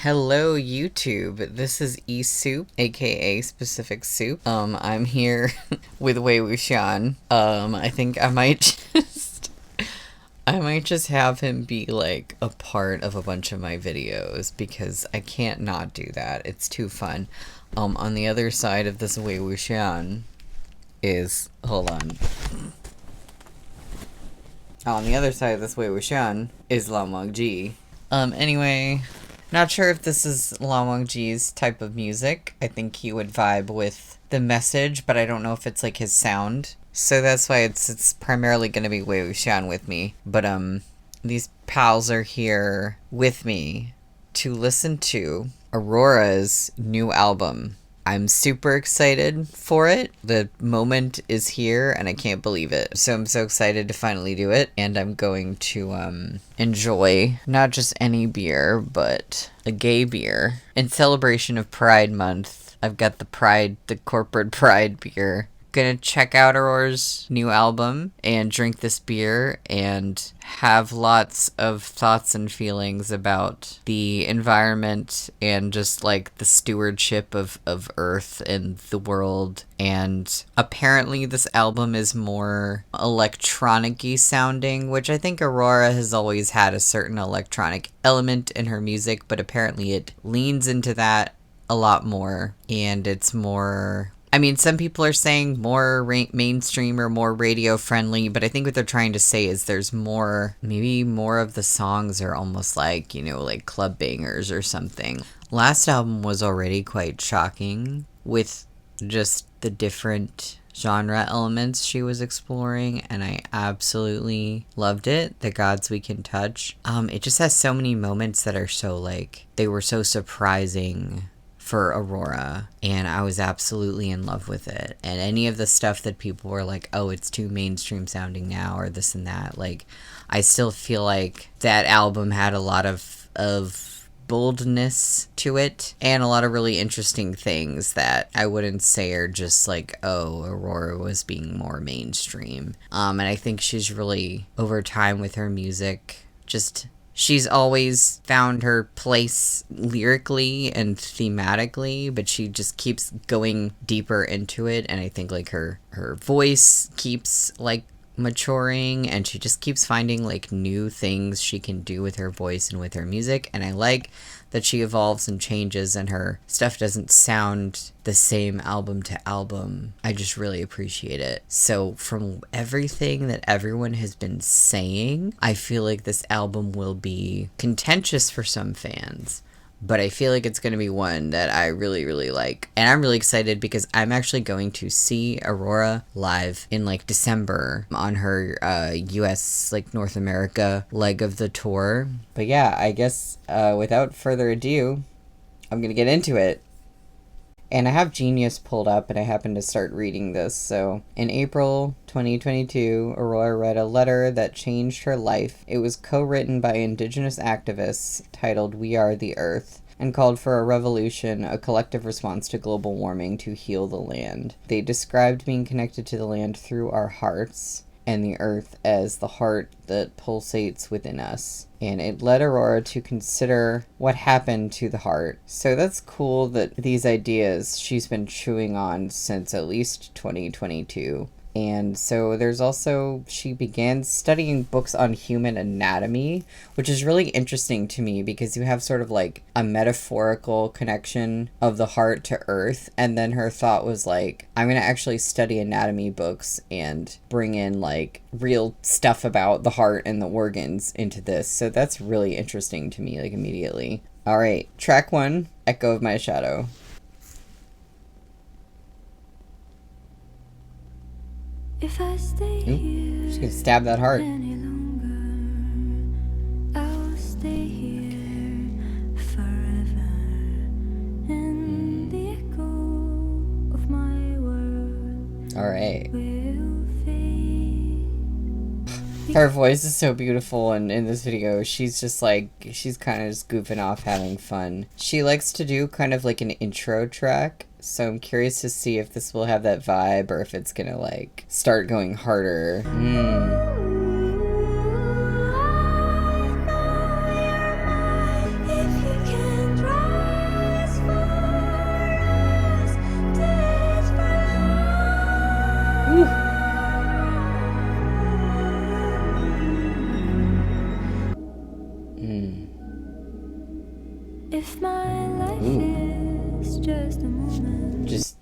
Hello YouTube, this is E-Soup, aka Specific Soup. I'm here with Wei Wuxian. I think I might just have him be like a part of a bunch of my videos because I can't not do that. It's too fun. On the other side of this Wei Wuxian is, hold on. On the other side of this Wei Wuxian is Lao Mengji. Anyway, not sure if this is Lao Mengji's type of music. I think he would vibe with the message, but I don't know if it's like his sound. So that's why it's primarily going to be Wei Wuxian with me. But these pals are here with me to listen to AURORA's new album. I'm super excited for it. The moment is here and I can't believe it. So I'm so excited to finally do it. And I'm going to enjoy not just any beer, but a gay beer. In celebration of Pride Month, I've got the corporate Pride beer. Gonna check out AURORA's new album and drink this beer and have lots of thoughts and feelings about the environment and just like the stewardship of Earth and the world. And apparently this album is more electronic-y sounding, which I think AURORA has always had a certain electronic element in her music, but apparently it leans into that a lot more, and it's more, I mean, some people are saying more mainstream or more radio friendly, but I think what they're trying to say is there's more, maybe more of the songs are almost like, you know, like club bangers or something. Last album was already quite shocking with just the different genre elements she was exploring, and I absolutely loved it. The Gods We Can Touch. It just has so many moments that are so like, they were so surprising for AURORA, and I was absolutely in love with it. And any of the stuff that people were like, oh, it's too mainstream sounding now, or this and that, like, I still feel like that album had a lot of boldness to it, and a lot of really interesting things that I wouldn't say are just like, oh, AURORA was being more mainstream. And I think she's really, over time with her music, just, she's always found her place lyrically and thematically, but she just keeps going deeper into it. And I think like her voice keeps like maturing, and she just keeps finding like new things she can do with her voice and with her music. And I like that she evolves and changes, and her stuff doesn't sound the same album to album. I just really appreciate it. So from everything that everyone has been saying, I feel like this album will be contentious for some fans, but I feel like it's going to be one that I really, really like. And I'm really excited because I'm actually going to see AURORA live in like December on her US, like North America leg of the tour. But yeah, I guess without further ado, I'm going to get into it. And I have Genius pulled up, and I happened to start reading this. So, in April 2022, AURORA read a letter that changed her life. It was co-written by Indigenous activists titled We Are the Earth, and called for a revolution, a collective response to global warming to heal the land. They described being connected to the land through our hearts, and the earth as the heart that pulsates within us. And it led AURORA to consider what happened to the heart. So that's cool that these ideas she's been chewing on since at least 2022. And so there's also, she began studying books on human anatomy, which is really interesting to me because you have sort of like a metaphorical connection of the heart to earth. And then her thought was like, I'm going to actually study anatomy books and bring in like real stuff about the heart and the organs into this. So that's really interesting to me, like immediately. All right, track 1, Echo of My Shadow. If I stay here, she's gonna stab that heart. Any longer, I'll stay here forever. And the echo of my world All right. will fade. Her voice is so beautiful, and in this video, she's just like, she's kind of just goofing off, having fun. She likes to do kind of like an intro track. So I'm curious to see if this will have that vibe or if it's gonna like start going harder. If you can drive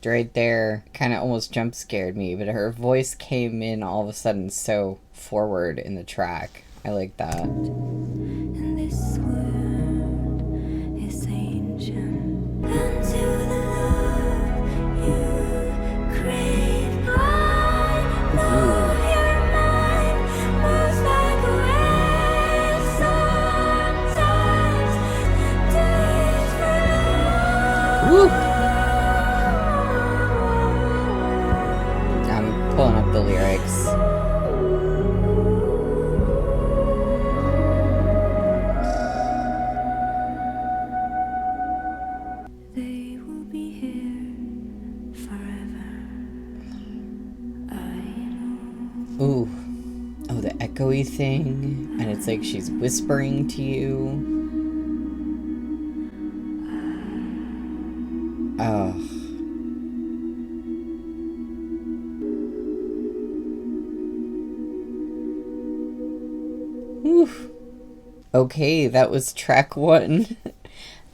right there kind of almost jump scared me, but her voice came in all of a sudden so forward in the track. I like that. And this world is ancient. Unto the love you crave, I know your mind moves like a wave sometimes. Days for Woo! I'm pulling up the lyrics. they will be here forever. I know. Ooh. Oh, the echoey thing. And it's like she's whispering to you. Oh. Whew. Okay, that was track 1.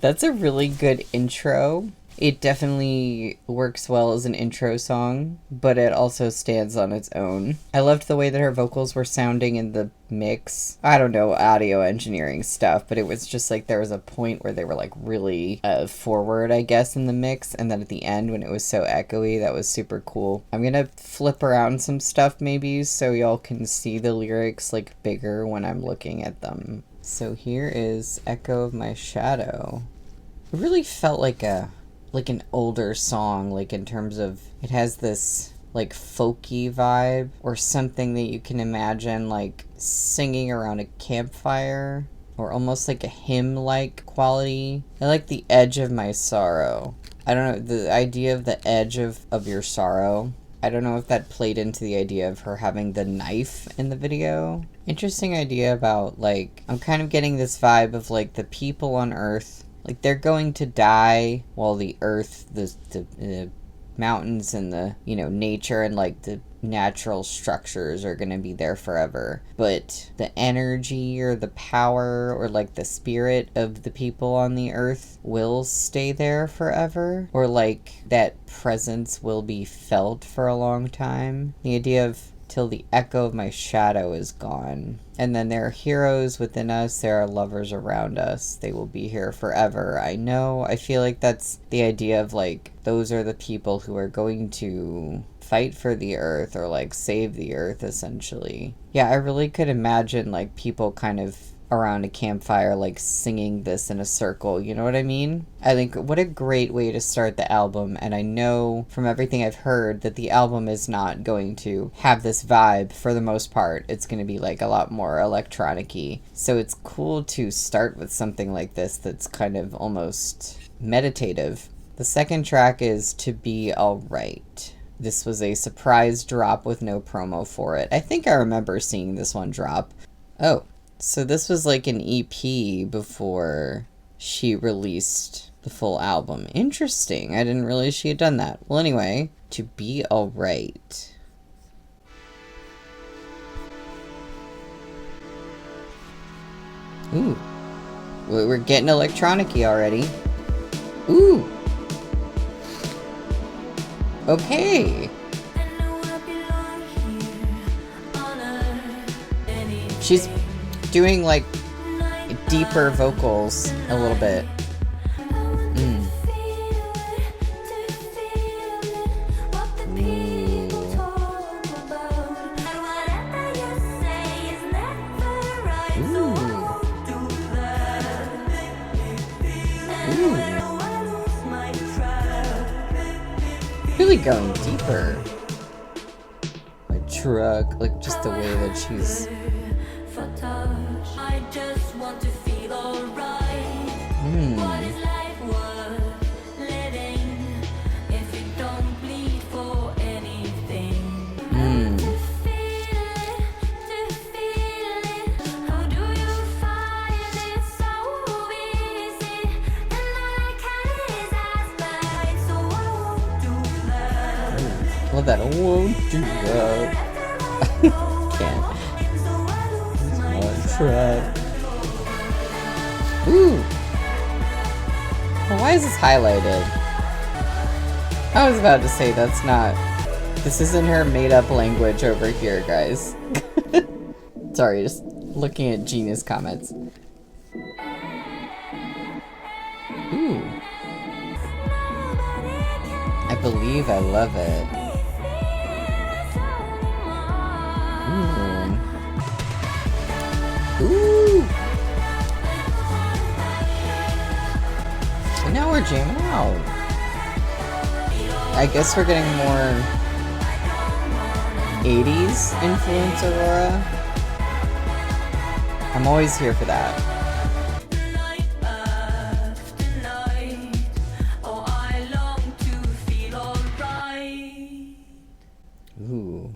That's a really good intro. It definitely works well as an intro song, but it also stands on its own. I loved the way that her vocals were sounding in the mix. I don't know, audio engineering stuff, but it was just like there was a point where they were like really forward, I guess, in the mix, and then at the end when it was so echoey, that was super cool. I'm gonna flip around some stuff maybe so y'all can see the lyrics like bigger when I'm looking at them. So here is Echo of My Shadow. It really felt like an older song, like in terms of it has this like folky vibe or something that you can imagine like singing around a campfire or almost like a hymn-like quality. I like the edge of my sorrow. I don't know, the idea of the edge of your sorrow. I don't know if that played into the idea of her having the knife in the video. Interesting idea about like, I'm kind of getting this vibe of like the people on Earth, like they're going to die while the earth, the mountains and the, you know, nature and like the natural structures are going to be there forever. But the energy or the power or like the spirit of the people on the earth will stay there forever. Or like that presence will be felt for a long time. The idea of till the echo of my shadow is gone. And then there are heroes within us, there are lovers around us, they will be here forever. I know, I feel like that's the idea of like, those are the people who are going to fight for the earth or like save the earth essentially. Yeah, I really could imagine like people kind of around a campfire like singing this in a circle, you know what I mean? I think what a great way to start the album, and I know from everything I've heard that the album is not going to have this vibe for the most part. It's going to be like a lot more electronic-y. So it's cool to start with something like this that's kind of almost meditative. The second track is To Be Alright. This was a surprise drop with no promo for it. I think I remember seeing this one drop. Oh. So this was like an EP before she released the full album. Interesting. I didn't realize she had done that. Well, anyway, To Be Alright. Ooh. We're getting electronic-y already. Ooh. Okay. She's doing like deeper vocals a little bit. Really going deeper. My truck, like just the way that she's. I just want to feel alright. What is life worth living if you don't bleed for anything? To feel it, how do you find it so easy? And all I can is ask back, so I won't do that. Love that. I won't do that. Can't. Track. Ooh. Well, why is this highlighted? I was about to say, that's not... This isn't her made-up language over here, guys. Sorry, just looking at Gina's comments. Ooh. I believe I love it. Ooh. Ooh. And now we're jamming out. I guess we're getting more 80s influence, Aurora. I'm always here for that. Ooh.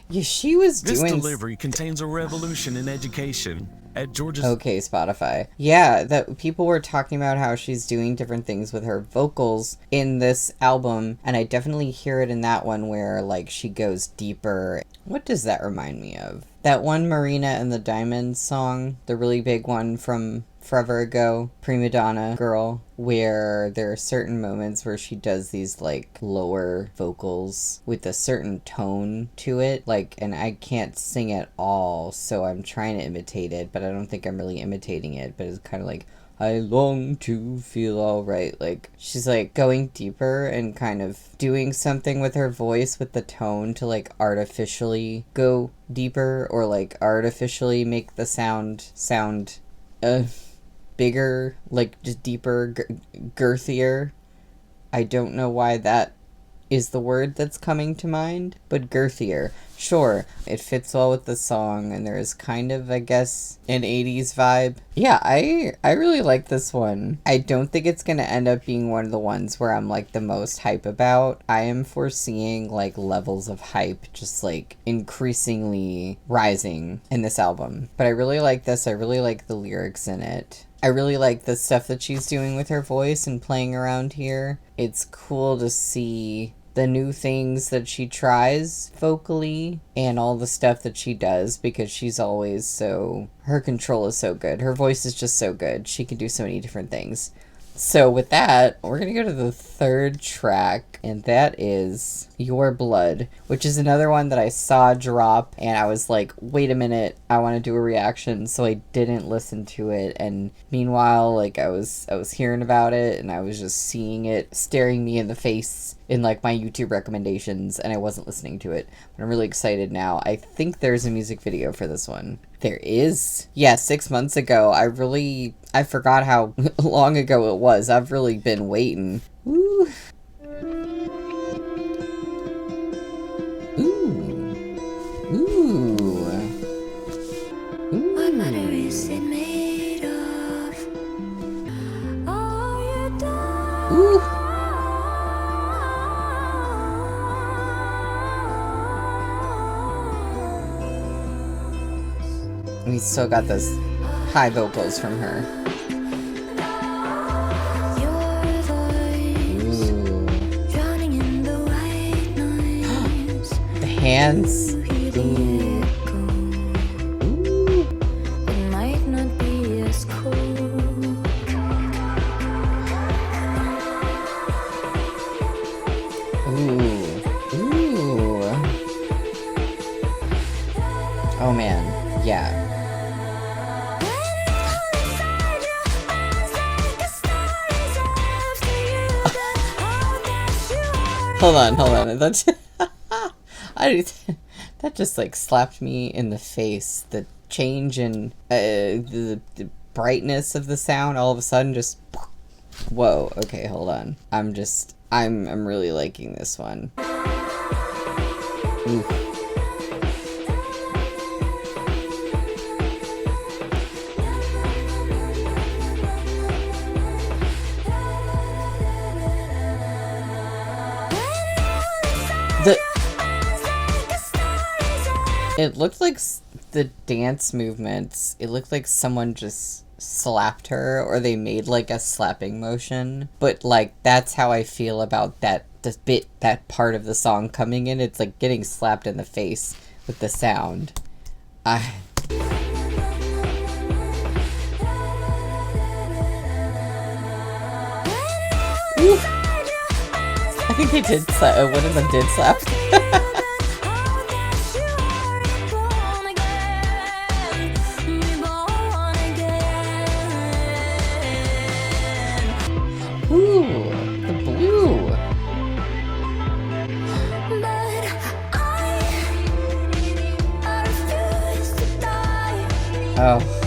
Yeah, she was This doing... delivery contains a revolution in education at Georgia's... Okay, Spotify. Yeah, that people were talking about how she's doing different things with her vocals in this album, and I definitely hear it in that one where, like, she goes deeper. What does that remind me of? That one Marina and the Diamonds song, the really big one from forever ago, Prima Donna Girl, where there are certain moments where she does these, like, lower vocals with a certain tone to it, like, and I can't sing at all, so I'm trying to imitate it, but I don't think I'm really imitating it, but it's kind of like, I long to feel alright. Like, she's like going deeper and kind of doing something with her voice with the tone to like artificially go deeper or like artificially make the sound bigger, like just deeper, girthier. I don't know why that is the word that's coming to mind, but girthier. Sure, it fits well with the song, and there is kind of, I guess, an 80s vibe. Yeah, I really like this one. I don't think it's gonna end up being one of the ones where I'm, like, the most hype about. I am foreseeing, like, levels of hype just, like, increasingly rising in this album. But I really like this. I really like the lyrics in it. I really like the stuff that she's doing with her voice and playing around here. It's cool to see the new things that she tries vocally and all the stuff that she does because she's always so... Her control is so good. Her voice is just so good. She can do so many different things. So with that, we're going to go to the third track, and that is Your Blood, which is another one that I saw drop, and I was like, wait a minute, I want to do a reaction, so I didn't listen to it, and meanwhile, like, I was hearing about it, and I was just seeing it staring me in the face in, like, my YouTube recommendations, and I wasn't listening to it, but I'm really excited now. I think there's a music video for this one. There is? Yeah, 6 months ago. I forgot how long ago it was. I've really been waiting. Ooh. Ooh. Ooh. What matter is it made of? Oh, you done. Ooh. We still got those high vocals from her. Your voice drowning in the white noise. The hands. Ooh. It might not be as cool. Ooh. Ooh. Oh man, yeah. Hold on. That's that just like slapped me in the face. The change in the brightness of the sound all of a sudden just whoa. Okay, hold on. I'm really liking this one. Ooh. It looked like the dance movements, it looked like someone just slapped her, or they made like a slapping motion. But like, that's how I feel about that part of the song coming in. It's like getting slapped in the face with the sound. I They did slap. One of them did slap. Ooh, the blue. Oh.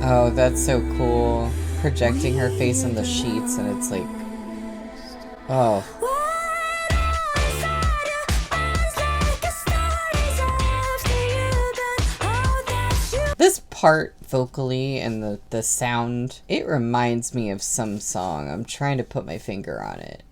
Oh, that's so cool. Projecting her face on the sheets, and it's like, oh. This part vocally and the sound, it reminds me of some song. I'm trying to put my finger on it.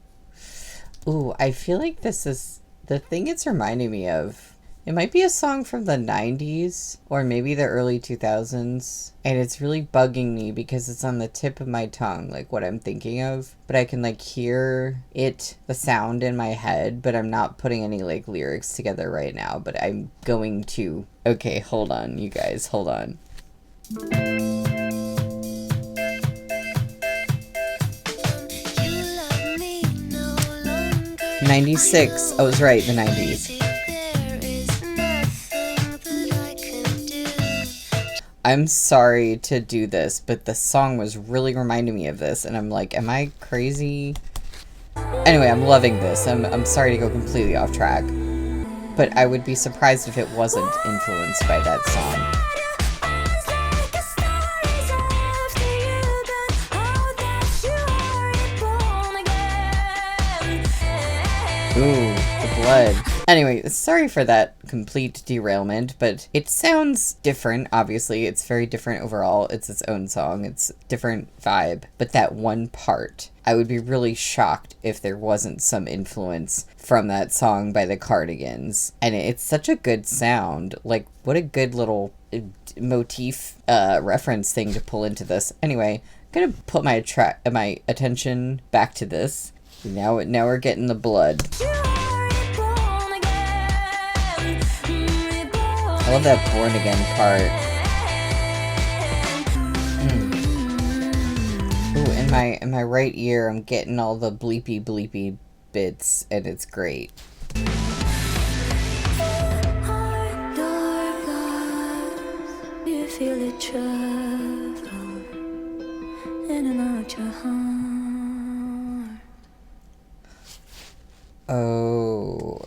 Ooh, I feel like this is the thing it's reminding me of. It might be a song from the 90s or maybe the early 2000s. And it's really bugging me because it's on the tip of my tongue, like what I'm thinking of. But I can like hear it, the sound in my head, but I'm not putting any like lyrics together right now. But I'm going to. Okay, hold on, you guys, hold on. 96. I was right, the 90s. I'm sorry to do this, but the song was really reminding me of this, and I'm like, am I crazy? Anyway, I'm loving this. I'm sorry to go completely off track, but I would be surprised if it wasn't influenced by that song. Ooh, the blood. Anyway, sorry for that complete derailment, but it sounds different, obviously. It's very different overall. It's its own song. It's a different vibe. But that one part, I would be really shocked if there wasn't some influence from that song by the Cardigans. And it's such a good sound. Like, what a good little motif reference thing to pull into this. Anyway, I'm gonna put my attention back to this. Now we're getting the blood. I love that born again part. Ooh, in my right ear, I'm getting all the bleepy bits, and it's great. You feel it travel in and out your heart. Oh,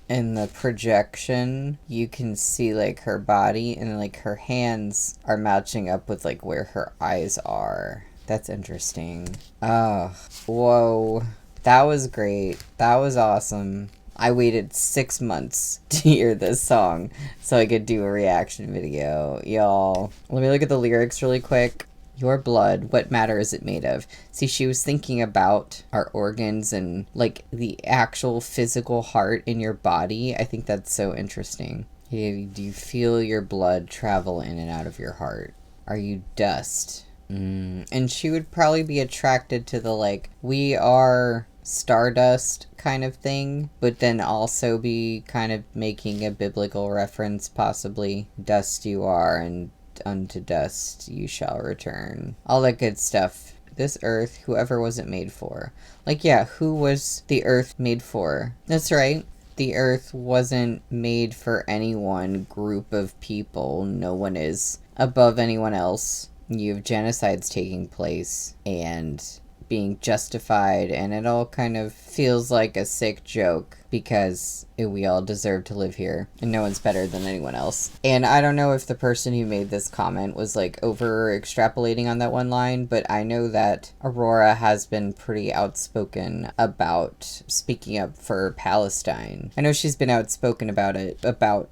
in the projection, you can see like her body and like her hands are matching up with like where her eyes are. That's interesting. Oh, whoa. That was great. That was awesome. I waited 6 months to hear this song so I could do a reaction video. Y'all, let me look at the lyrics really quick. Your blood, what matter is it made of? See, she was thinking about our organs and like the actual physical heart in your body. I think that's so interesting. Do you feel your blood travel in and out of your heart? Are you dust? And she would probably be attracted to the like, we are stardust kind of thing, but then also be kind of making a biblical reference, possibly. Dust you are, and unto dust you shall return. All that good stuff. This earth, whoever was it made for? Like, yeah, who was the earth made for? That's right. The earth wasn't made for any one group of people. No one is above anyone else. You have genocides taking place and being justified, and it all kind of feels like a sick joke because we all deserve to live here and no one's better than anyone else. And I don't know if the person who made this comment was like over extrapolating on that one line, but I know that Aurora has been pretty outspoken about speaking up for Palestine. I know she's been outspoken about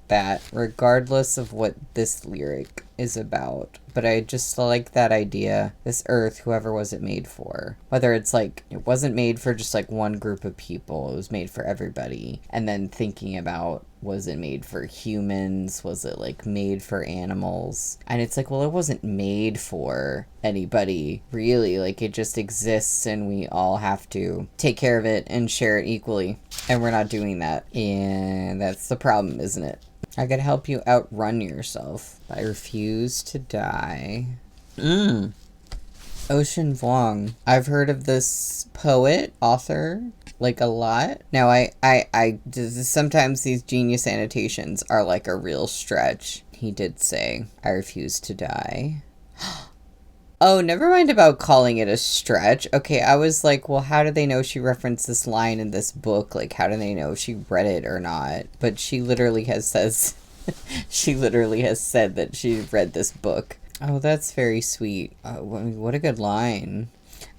that, regardless of what this lyric is about. But I just like that idea. This earth, whoever was it made for? Whether it's like, it wasn't made for just like one group of people. It was made for everybody. And then thinking about, was it made for humans? Was it like made for animals? And it's like, well, it wasn't made for anybody really. Like, it just exists and we all have to take care of it and share it equally. And we're not doing that. And that's the problem, isn't it? I could help you outrun yourself. I refuse to die. Ocean Vuong. I've heard of this poet, author, like a lot. Now, sometimes these genius annotations are like a real stretch. He did say, I refuse to die. Oh, never mind about calling it a stretch. Okay, I was like, well, how do they know she referenced this line in this book? Like, how do they know she read it or not? But she literally has says, she literally has said that she read this book. Oh, that's very sweet. What a good line.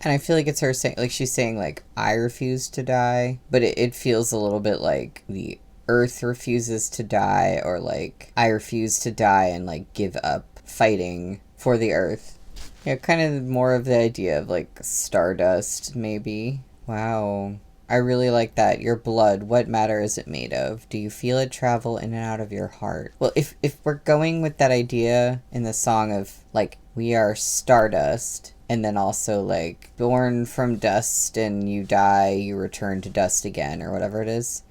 And I feel like it's her saying, like, she's saying, like, I refuse to die. But it feels a little bit like the earth refuses to die, or like, I refuse to die and, like, give up fighting for the earth. Yeah, kind of more of the idea of, like, stardust, maybe. Wow. I really like that. Your blood, what matter is it made of? Do you feel it travel in and out of your heart? Well, if we're going with that idea in the song of, like, we are stardust, and then also, like, born from dust and you die, you return to dust again, or whatever it is.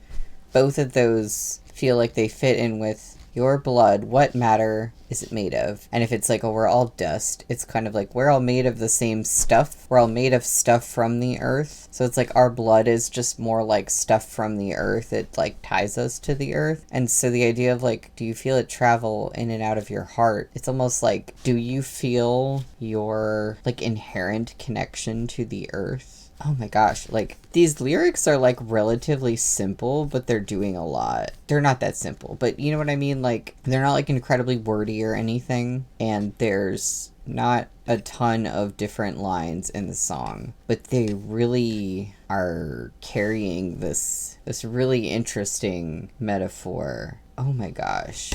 Both of those feel like they fit in with your blood, what matter is it made of? And if it's like, oh, we're all dust, it's kind of like, we're all made of the same stuff. We're all made of stuff from the earth. So it's like our blood is just more like stuff from the earth. It like ties us to the earth. And so the idea of like, do you feel it travel in and out of your heart? It's almost like, do you feel your like inherent connection to the earth? Oh my gosh, like, these lyrics are, like, relatively simple, but they're doing a lot. They're not that simple, but you know what I mean? Like, they're not, like, incredibly wordy or anything, and there's not a ton of different lines in the song, but they really are carrying this really interesting metaphor. Oh my gosh.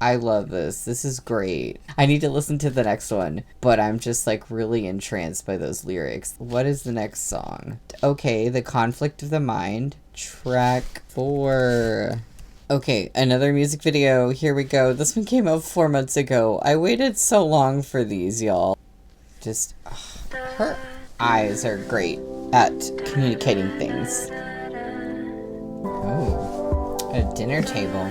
I love this. This is great. I need to listen to the next one, but I'm just like really entranced by those lyrics. What is the next song? Okay, The Conflict of the Mind, track 4. Okay, another music video. Here we go. This one came out 4 months ago. I waited so long for these, y'all. Just, her eyes are great at communicating things. Oh, a dinner table.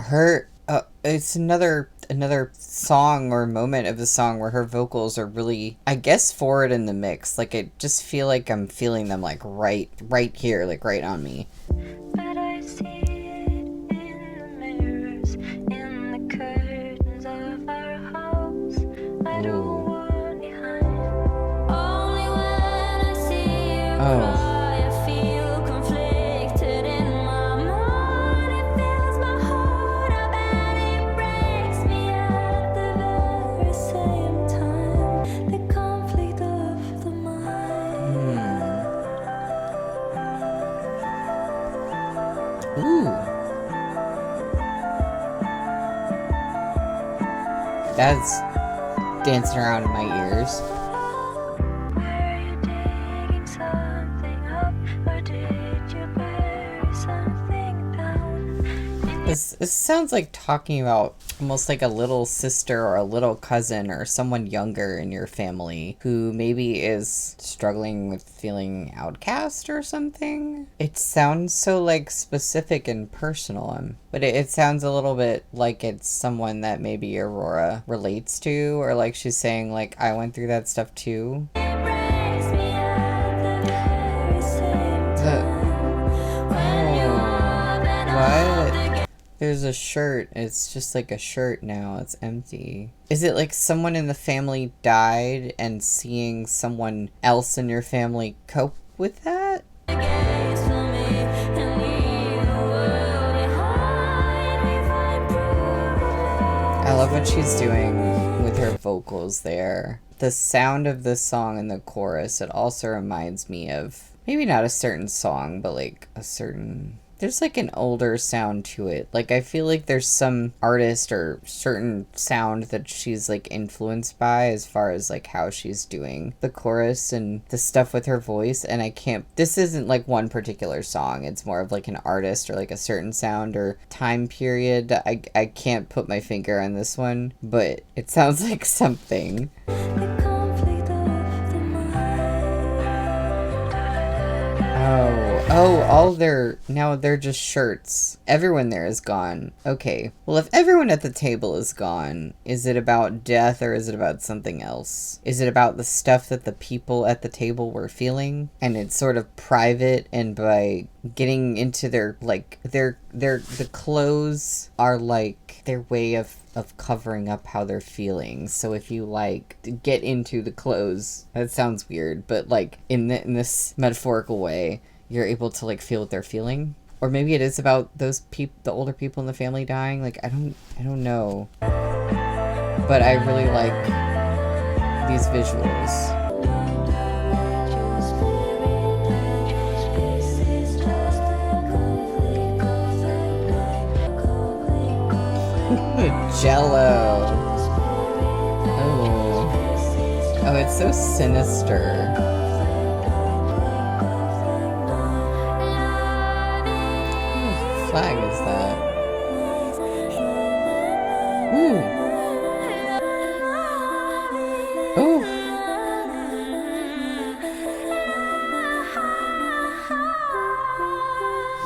Her, it's another song or moment of the song where her vocals are really, I guess, forward in the mix. Like, I just feel like I'm feeling them, like, right here, like, right on me. But I see it in the mirrors, in the curtains of our house. I don't want behind. Only when I see you cry, I feel conflicted in my mind. It fills my heart up and it breaks me at the very same time. The conflict of the mind. Ooh. That's dancing around in my ears. Were you digging something up, or did you bury something down? This sounds like talking about almost like a little sister or a little cousin or someone younger in your family who maybe is struggling with feeling outcast or something. It sounds so like specific and personal, but it sounds a little bit like it's someone that maybe Aurora relates to, or like she's saying like, I went through that stuff too. It breaks me at the very same time. When you open up the What? There's a shirt. It's just like a shirt now. It's empty. Is it like someone in the family died and seeing someone else in your family cope with that? gates for me, and leave the world behind. We find proof. I love what she's doing with her vocals there. The sound of this song in the chorus, it also reminds me of maybe not a certain song, but like a certain... There's like an older sound to it. Like, I feel like there's some artist or certain sound that she's like influenced by as far as like how she's doing the chorus and the stuff with her voice. And I can't, this isn't like one particular song. It's more of like an artist or like a certain sound or time period. I can't put my finger on this one, but it sounds like something. The conflict of the mind. Oh, now they're just shirts. Everyone there is gone. Okay. Well, if everyone at the table is gone, is it about death or is it about something else? Is it about the stuff that the people at the table were feeling? And it's sort of private, and by getting into their, like, the clothes are like their way of covering up how they're feeling. So if you like get into the clothes, that sounds weird, but like in this metaphorical way, you're able to like feel what they're feeling. Or maybe it is about those the older people in the family dying. Like I don't know. But I really like these visuals. Jello. Oh. Oh, it's so sinister. What flag is that? Ooh. Oh.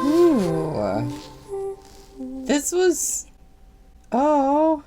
Ooh. This was... Oh.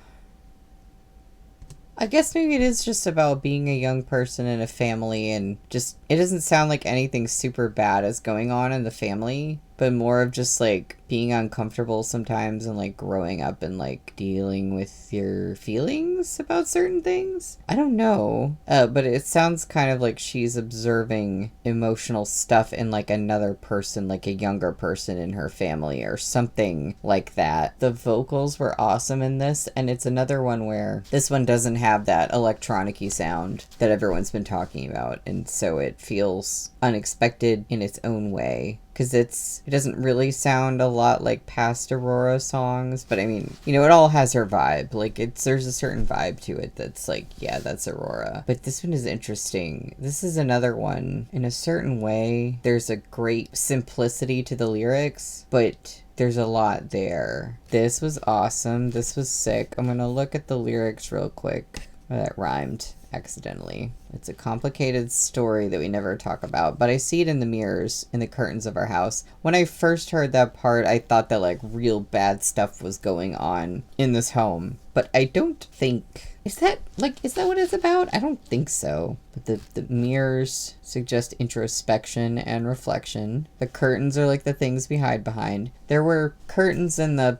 I guess maybe it is just about being a young person in a family, and just, it doesn't sound like anything super bad is going on in the family, but more of just like being uncomfortable sometimes and like growing up and like dealing with your feelings about certain things. I don't know. But it sounds kind of like she's observing emotional stuff in like another person, like a younger person in her family or something like that. The vocals were awesome in this, and it's another one where this one doesn't have that electronic-y sound that everyone's been talking about, and so it feels unexpected in its own way. Because it doesn't really sound a lot like past AURORA songs, but I mean, you know, it all has her vibe. Like, there's a certain vibe to it that's like, yeah, that's AURORA. But this one is interesting. This is another one. In a certain way, there's a great simplicity to the lyrics, but there's a lot there. This was awesome. This was sick. I'm gonna look at the lyrics real quick. Oh, that rhymed accidentally. It's a complicated story that we never talk about, but I see it in the mirrors, in the curtains of our house. When I first heard that part, I thought that like real bad stuff was going on in this home, but I don't think... Is that what it's about? I don't think so. But the mirrors suggest introspection and reflection. The curtains are like the things we hide behind. There were curtains in the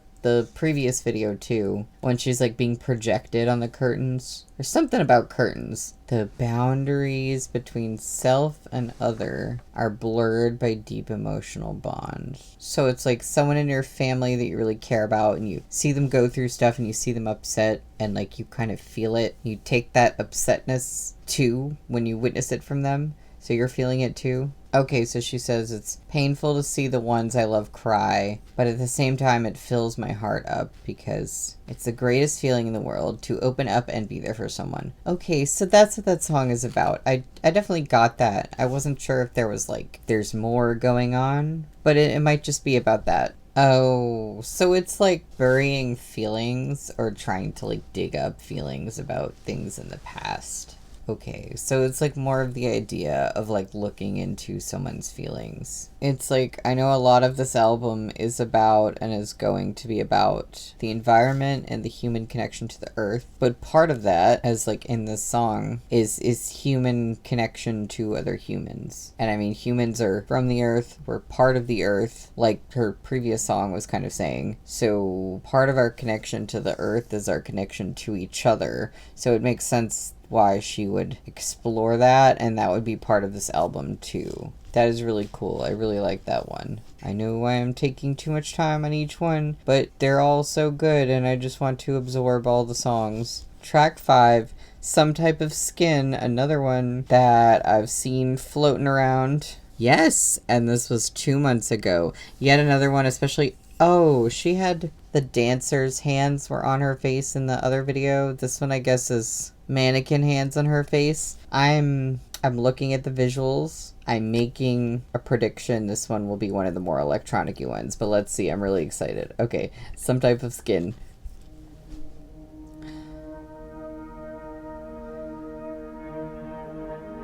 previous video too, when she's like being projected on the curtains. There's something about curtains. The boundaries between self and other are blurred by deep emotional bonds. So it's like someone in your family that you really care about, and you see them go through stuff and you see them upset, and like you kind of feel it. You take that upsetness too when you witness it from them. So you're feeling it too? Okay, so she says, it's painful to see the ones I love cry, but at the same time it fills my heart up because it's the greatest feeling in the world to open up and be there for someone. Okay, so that's what that song is about. I definitely got that. I wasn't sure if there was like, there's more going on, but it might just be about that. Oh, so it's like burying feelings or trying to like dig up feelings about things in the past. Okay, so it's like more of the idea of like looking into someone's feelings. It's like, I know a lot of this album is about and is going to be about the environment and the human connection to the earth, but part of that, as like in this song, is human connection to other humans. And I mean, humans are from the earth, we're part of the earth, like her previous song was kind of saying. So part of our connection to the earth is our connection to each other. So it makes sense why she would explore that, and that would be part of this album too. That is really cool. I really like that one. I know I am taking too much time on each one, but they're all so good and I just want to absorb all the songs. Track 5, Some Type of Skin, another one that I've seen floating around. Yes, and this was 2 months ago. Yet another one, especially... Oh, she had the dancer's hands were on her face in the other video. This one, I guess, is mannequin hands on her face. I'm looking at the visuals. I'm making a prediction this one will be one of the more electronic-y ones, but let's see. I'm really excited. Okay, Some Type of Skin.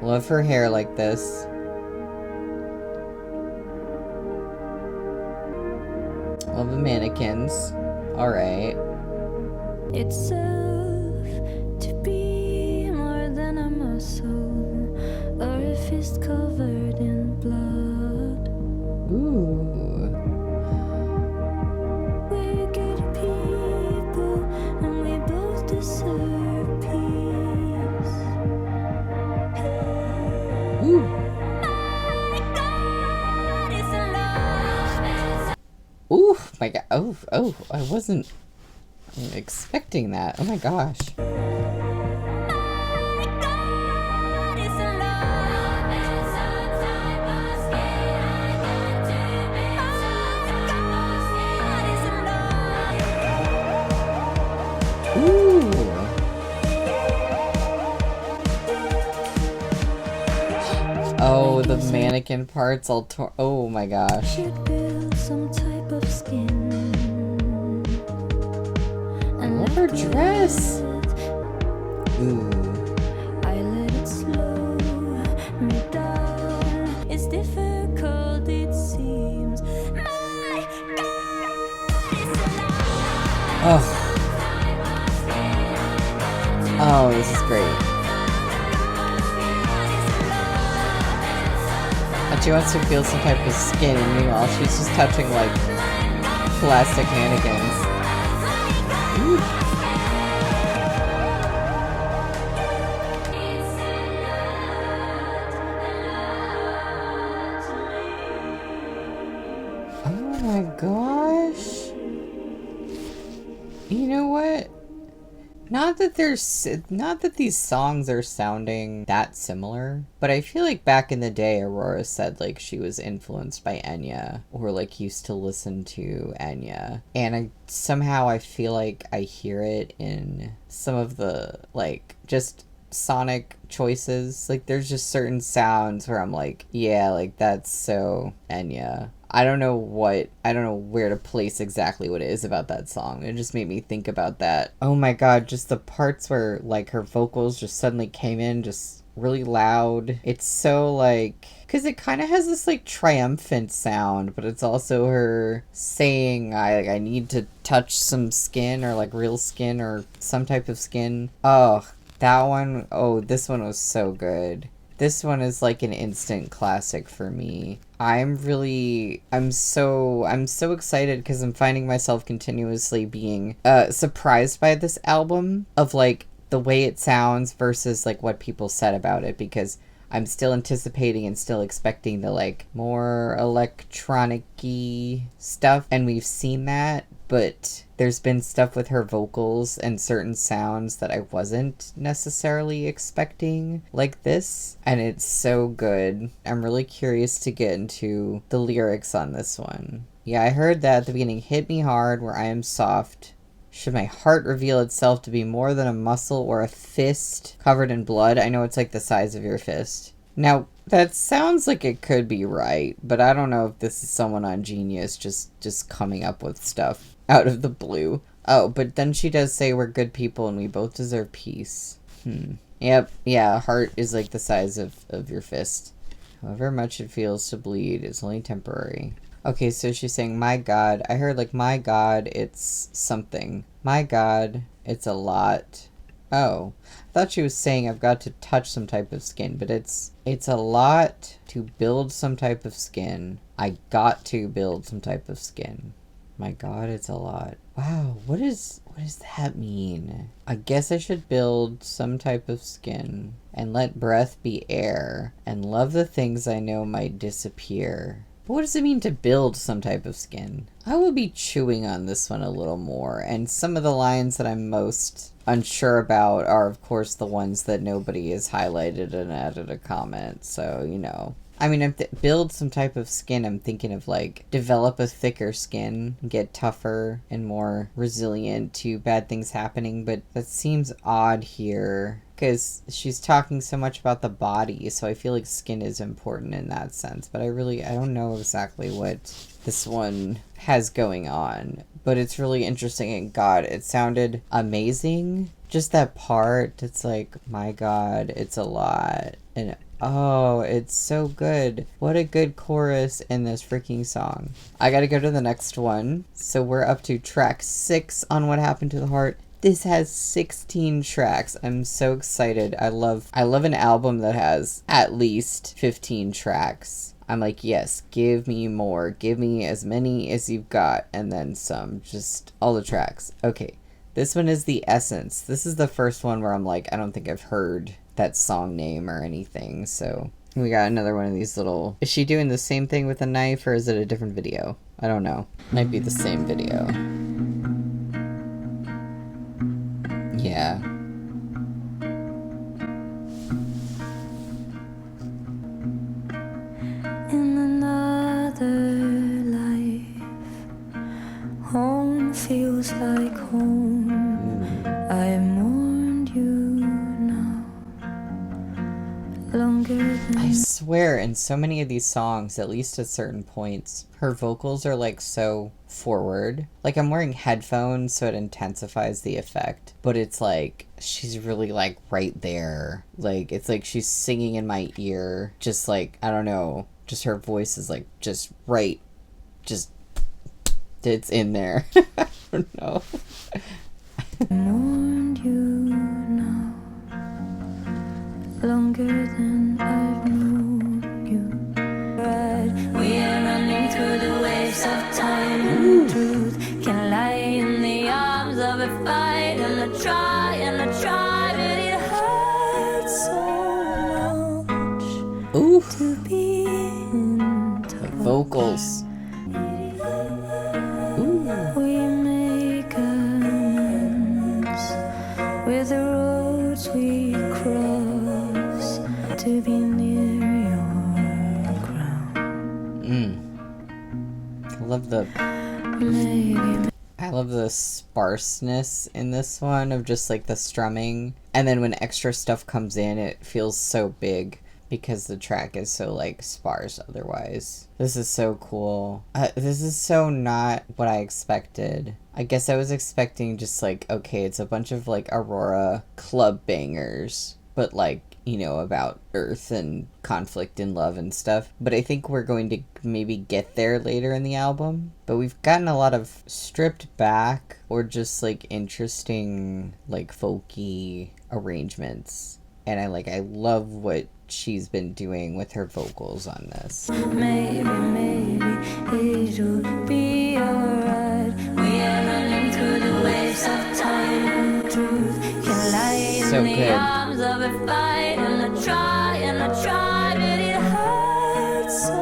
Love her hair like this. the mannequins. Alright. Itself to be more than a muscle or a fist covered in blood. Ooh. We're good people and we both deserve peace. Ooh. My God is love. Ooh, my god. Oh, I wasn't expecting that. Oh my gosh. My God is love. Ooh. Oh, the mannequin parts all oh my gosh. Should build some type of skin. I love her dress. Ooh. I let it slow me down. It's difficult, it seems. My God is alive. Oh. Oh, this is great. And she wants to feel some type of skin, and meanwhile she's just touching like plastic mannequins. Ooh. Oh my gosh. You know what? Not that these songs are sounding that similar, but I feel like back in the day Aurora said like she was influenced by Enya, or like used to listen to Enya, and I feel like I hear it in some of the like just sonic choices. Like there's just certain sounds where I'm like, yeah, like that's so Enya. I don't know where to place exactly what it is about that song. It just made me think about that. Oh my god, just the parts where like her vocals just suddenly came in just really loud. It's so like, because it kind of has this like triumphant sound, but it's also her saying I need to touch some skin, or like real skin or some type of skin. Oh, that one. Oh, this one was so good. This one is like an instant classic for me. I'm so excited because I'm finding myself continuously being surprised by this album, of like the way it sounds versus like what people said about it, because I'm still anticipating and still expecting the like more electronic-y stuff, and we've seen that, but there's been stuff with her vocals and certain sounds that I wasn't necessarily expecting like this, and it's so good. I'm really curious to get into the lyrics on this one. Yeah, I heard that at the beginning. Hit me hard where I am soft. Should my heart reveal itself to be more than a muscle or a fist covered in blood? I know it's like the size of your fist. Now, that sounds like it could be right, but I don't know if this is someone on Genius just coming up with stuff out of the blue. Oh, but then she does say we're good people and we both deserve peace. Yep, yeah, heart is like the size of your fist. However much it feels to bleed is only temporary. Okay, so she's saying, my God. I heard like, my God, it's something. My God, it's a lot. Oh, I thought she was saying I've got to touch some type of skin, but it's a lot to build some type of skin. I got to build some type of skin. My God, it's a lot. Wow, what does that mean? I guess I should build some type of skin and let breath be air and love the things I know might disappear. But what does it mean to build some type of skin? I will be chewing on this one a little more, and some of the lines that I'm most unsure about are, of course, the ones that nobody has highlighted and added a comment, so, you know. I mean, build some type of skin, I'm thinking of, like, develop a thicker skin, get tougher and more resilient to bad things happening, but that seems odd here, because she's talking so much about the body, so I feel like skin is important in that sense, but I don't know exactly what this one has going on, but it's really interesting, and God, it sounded amazing. Just that part, it's like, my God, it's a lot. And Oh, it's so good. What a good chorus in this freaking song. I gotta go to the next one. So we're up to track 6 on What Happened to the Heart. This has 16 tracks. I'm so excited. I love an album that has at least 15 tracks. I'm like, yes, give me more. Give me as many as you've got, and then some. Just all the tracks. Okay, this one is The Essence. This is the first one where I'm like, I don't think I've heard that song name or anything. So we got another one of these little... Is she doing the same thing with a knife, or is it a different video? I don't know. Might be the same video. Yeah. In another life, home feels like home. I mourned you now, longer than I swear, in so many of these songs, at least at certain points, her vocals are like so forward. Like, I'm wearing headphones, so it intensifies the effect, but it's like she's really like right there. Like, it's like she's singing in my ear, just like, I don't know, just her voice is like just right, just it's in there. I don't know. mourned you now, longer than I've known you. We are running through the waves of time, and truth can lie in the arms of a fight, and I try, but it hurts so much Ooh, to be in touch. vocals. We make amends with the roads we cross to be near your crown. I love the sparseness in this one of just like the strumming, and then when extra stuff comes in, it feels so big because the track is so like sparse otherwise. This is so cool. This is so not what I expected. I guess I was expecting just like, okay, it's a bunch of like Aurora club bangers, but like, you know, about earth and conflict and love and stuff. But I think we're going to maybe get there later in the album. But we've gotten a lot of stripped back or just like interesting like folky arrangements. And I love what she's been doing with her vocals on this. Maybe it'll be alright. We are running through the waves of time. Truth can lie So in the good. arms of a fight, and I try, but it hurts so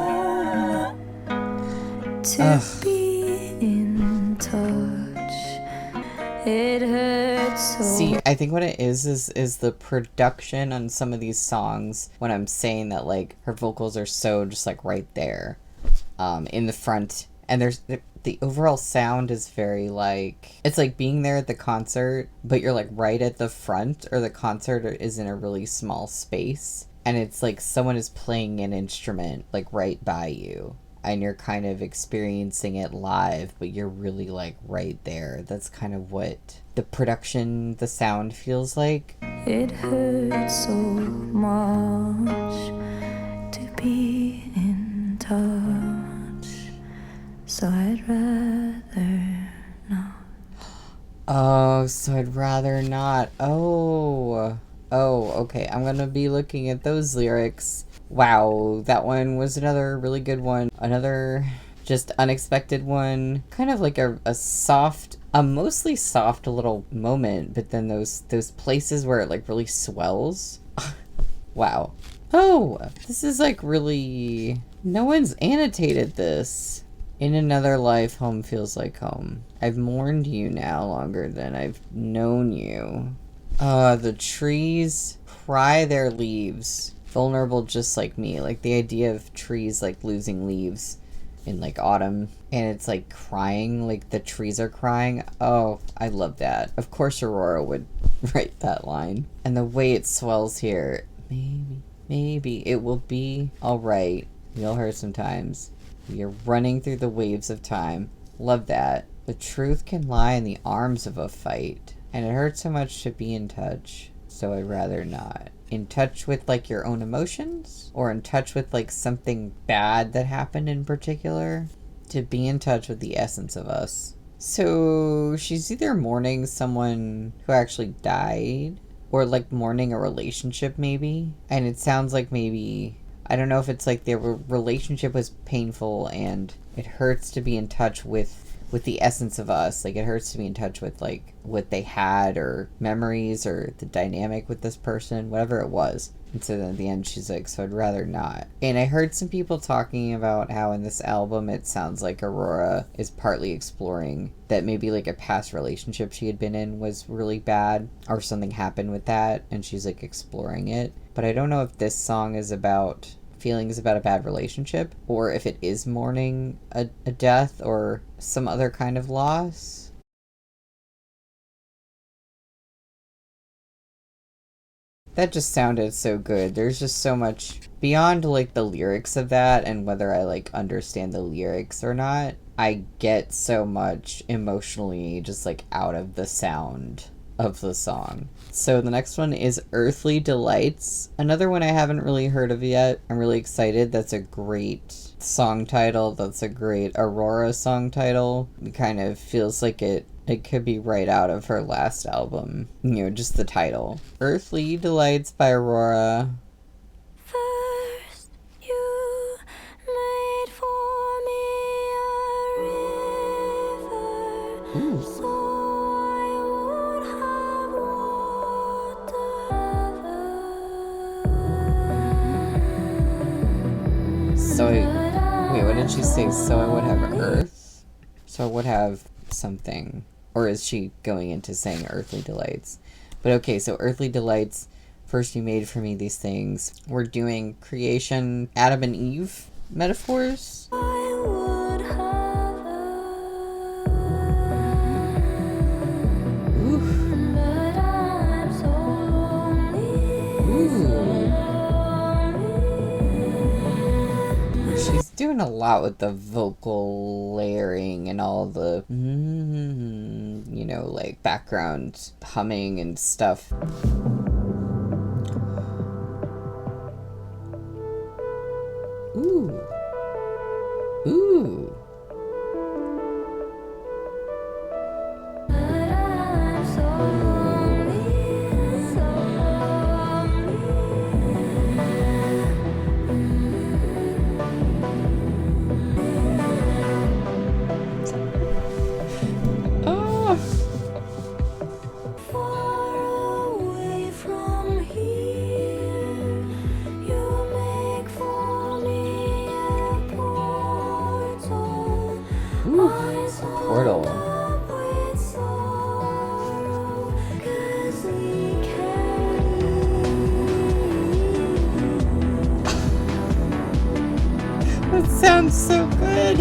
much to be in touch. It hurts so. See, I think what it is the production on some of these songs when I'm saying that like her vocals are so just like right there in the front, and there's the overall sound is very like, it's like being there at the concert, but you're like right at the front, or the concert is in a really small space, and it's like someone is playing an instrument like right by you, and you're kind of experiencing it live, but you're really like right there. That's kind of what the production, the sound feels like. It hurts so much to be in touch, so I'd rather not. Oh, so I'd rather not. Oh, okay. I'm gonna be looking at those lyrics. Wow, that one was another really good one. Another just unexpected one. Kind of like a soft, a mostly soft little moment, but then those places where it like really swells. Wow. Oh, this is like really... No one's annotated this. In another life, home feels like home. I've mourned you now longer than I've known you. The trees cry their leaves. Vulnerable just like me. Like the idea of trees like losing leaves in like autumn, and it's like crying, like the trees are crying. Oh, I love that. Of course Aurora would write that line. And the way it swells here. Maybe it will be alright. We'll hurt sometimes. We are running through the waves of time. Love that. The truth can lie in the arms of a fight, and it hurts so much to be in touch, so I'd rather not. in touch with like your own emotions, or in touch with like something bad that happened in particular, to be in touch with the essence of us. So she's either mourning someone who actually died, or like mourning a relationship maybe. And it sounds like maybe, I don't know if it's like their relationship was painful and it hurts to be in touch with the essence of us. Like, it hurts to be in touch with like what they had, or memories, or the dynamic with this person, whatever it was. And so then at the end she's like, so I'd rather not. And I heard some people talking about how in this album it sounds like Aurora is partly exploring that maybe like a past relationship she had been in was really bad, or something happened with that, and she's like exploring it. But I don't know if this song is about feelings about a bad relationship, or if it is mourning a death or some other kind of loss. That just sounded so good. There's just so much beyond like the lyrics of that, and whether I like understand the lyrics or not. I get so much emotionally just like out of the sound of the song. So the next one is Earthly Delights. Another one I haven't really heard of yet. I'm really excited. That's a great song title. That's a great Aurora song title. It kind of feels like it could be right out of her last album. You know, just the title. Earthly Delights by Aurora. First, you made for me a river, so I would have water. So wait, what did she say? So I would have earth? So I would have something. Or is she going into saying Earthly Delights? But okay, so Earthly Delights. First you made for me these things. We're doing creation, Adam and Eve metaphors. I would have Oof. but I'm so lonely. She's doing a lot with the vocal layering and all the, you know, like background humming and stuff. Ooh. Ooh. But I'm so lonely, so Oh. far away from here. You make for me a portal. My soul Portal. up with sorrow, 'cause we can't leave. That sounds so good.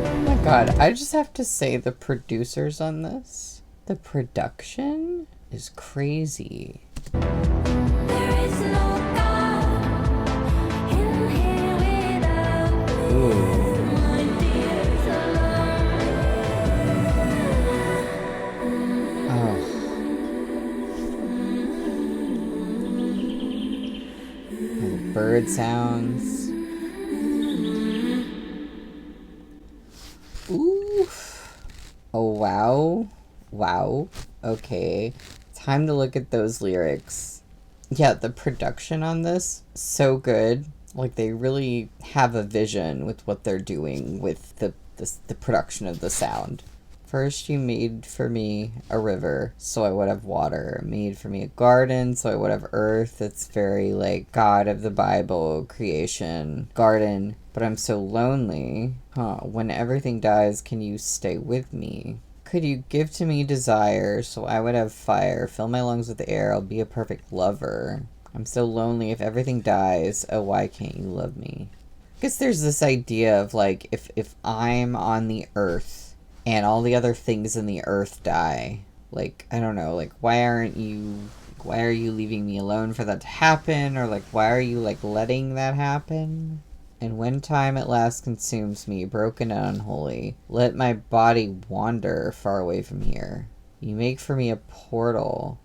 Oh my god, I just have to say the producers on this, the production is crazy. There is no God in here without me. Ooh. My tears are lonely. Oh. And the bird sounds. Ooh. Oh, wow. Wow. Okay. Time to look at those lyrics. Yeah, the production on this, so good. Like, they really have a vision with what they're doing with the production of the sound. First, you made for me a river, so I would have water. Made for me a garden, so I would have earth. It's very like God of the Bible, creation, garden. But I'm so lonely. When everything dies, can you stay with me? Could you give to me desire, so I would have fire? Fill my lungs with air, I'll be a perfect lover. I'm so lonely, if everything dies, oh, why can't you love me? I guess there's this idea of like, if I'm on the earth, and all the other things in the earth die, like, I don't know, like, why are you leaving me alone for that to happen? Or like, why are you like letting that happen? And when time at last consumes me, broken and unholy, let my body wander far away from here. You make for me a portal.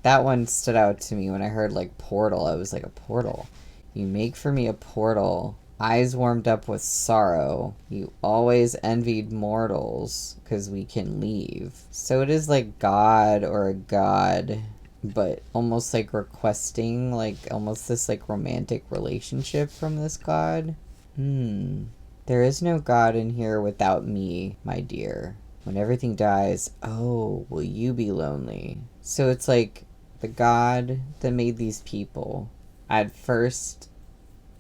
That one stood out to me when I heard like portal. I was like, a portal. You make for me a portal. Eyes warmed up with sorrow. You always envied mortals because we can leave. So it is like God or a god, but almost like requesting like almost this like romantic relationship from this god. There is no God in here without me, my dear. When everything dies, oh, will you be lonely? So it's like the God that made these people. At first,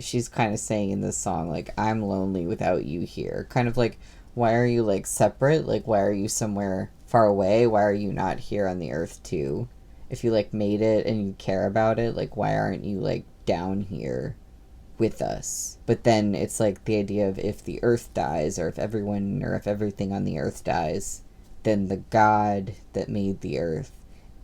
she's kind of saying in this song, like, I'm lonely without you here. Kind of like, why are you, like, separate? Like, why are you somewhere far away? Why are you not here on the earth, too? If you, like, made it and you care about it, like, why aren't you, like, down here with us? But then it's, like, the idea of if the earth dies, or if everyone, or if everything on the earth dies, then the God that made the earth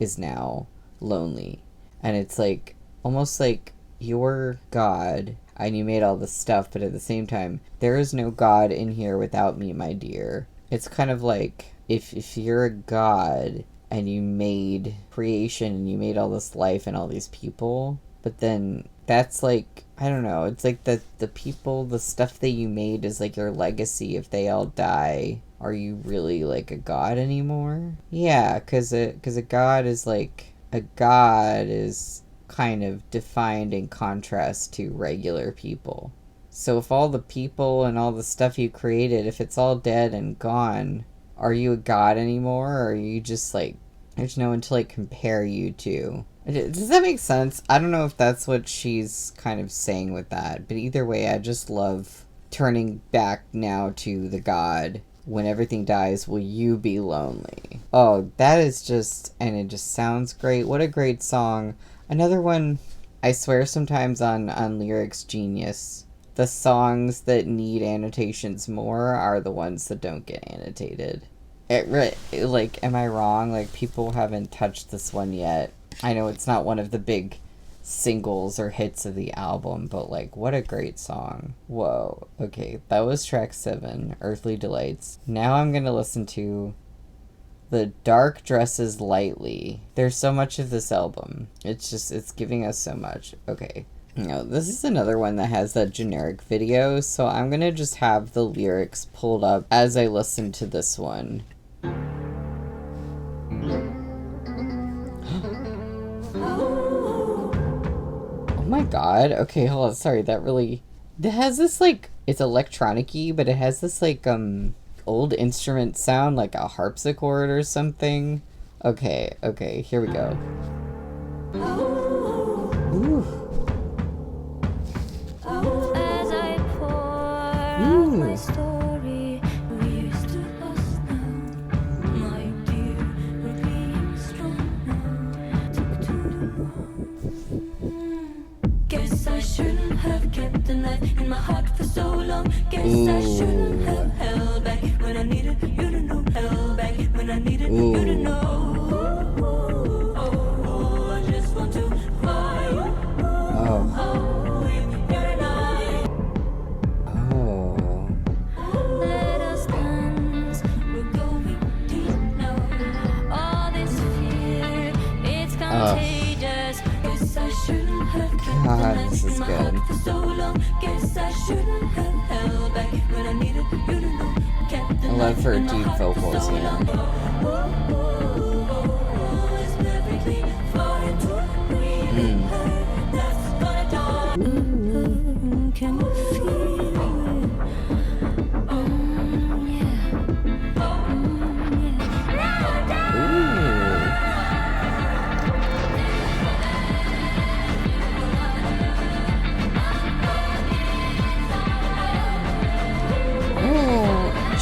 is now lonely. And it's, like, almost like you're God and you made all this stuff, but at the same time, there is no God in here without me, my dear. It's kind of like if you're a God and you made creation and you made all this life and all these people, but then that's like, I don't know, it's like the people, the stuff that you made is like your legacy. If they all die, are you really like a god anymore? Yeah, because a god is like, a god is kind of defined in contrast to regular people. So if all the people and all the stuff you created, if it's all dead and gone, are you a god anymore? Or are you just like, there's no one to like compare you to? Does that make sense? I don't know if that's what she's kind of saying with that, but either way, I just love turning back now to the god. When everything dies, will you be lonely? Oh, that is just, and it just sounds great. What a great song. Another one, I swear sometimes on Lyrics Genius, the songs that need annotations more are the ones that don't get annotated. Like, am I wrong? Like, people haven't touched this one yet. I know it's not one of the big singles or hits of the album, but like, what a great song. Whoa. Okay, that was track 7, Earthly Delights. Now I'm gonna listen to The Dark Dresses Lightly. There's so much of this album. It's giving us so much. Okay. No, this is another one that has that generic video, so I'm gonna just have the lyrics pulled up as I listen to this one. Oh my god. Okay, hold on. Sorry, that has this like, it's electronic-y, but it has this like old instrument sound, like a harpsichord or something. Okay, here we go. Ooh. As I pour out my story, we used to us now, my dear, we're being strong now. Guess I shouldn't have kept the knife in my heart for so long. Guess I shouldn't have held back when I needed you to know. Held back when I needed you to know. Oh, I just want to cry. Let us dance, we're going deep now. All this fear, it's contagious. Guess I shouldn't have kept the knife in my heart for so long. Guess I shouldn't have held back when I needed you to know. Kept the I love her deep vocals here. It's perfectly fine to breathe. That's what I don't. Can you feel it?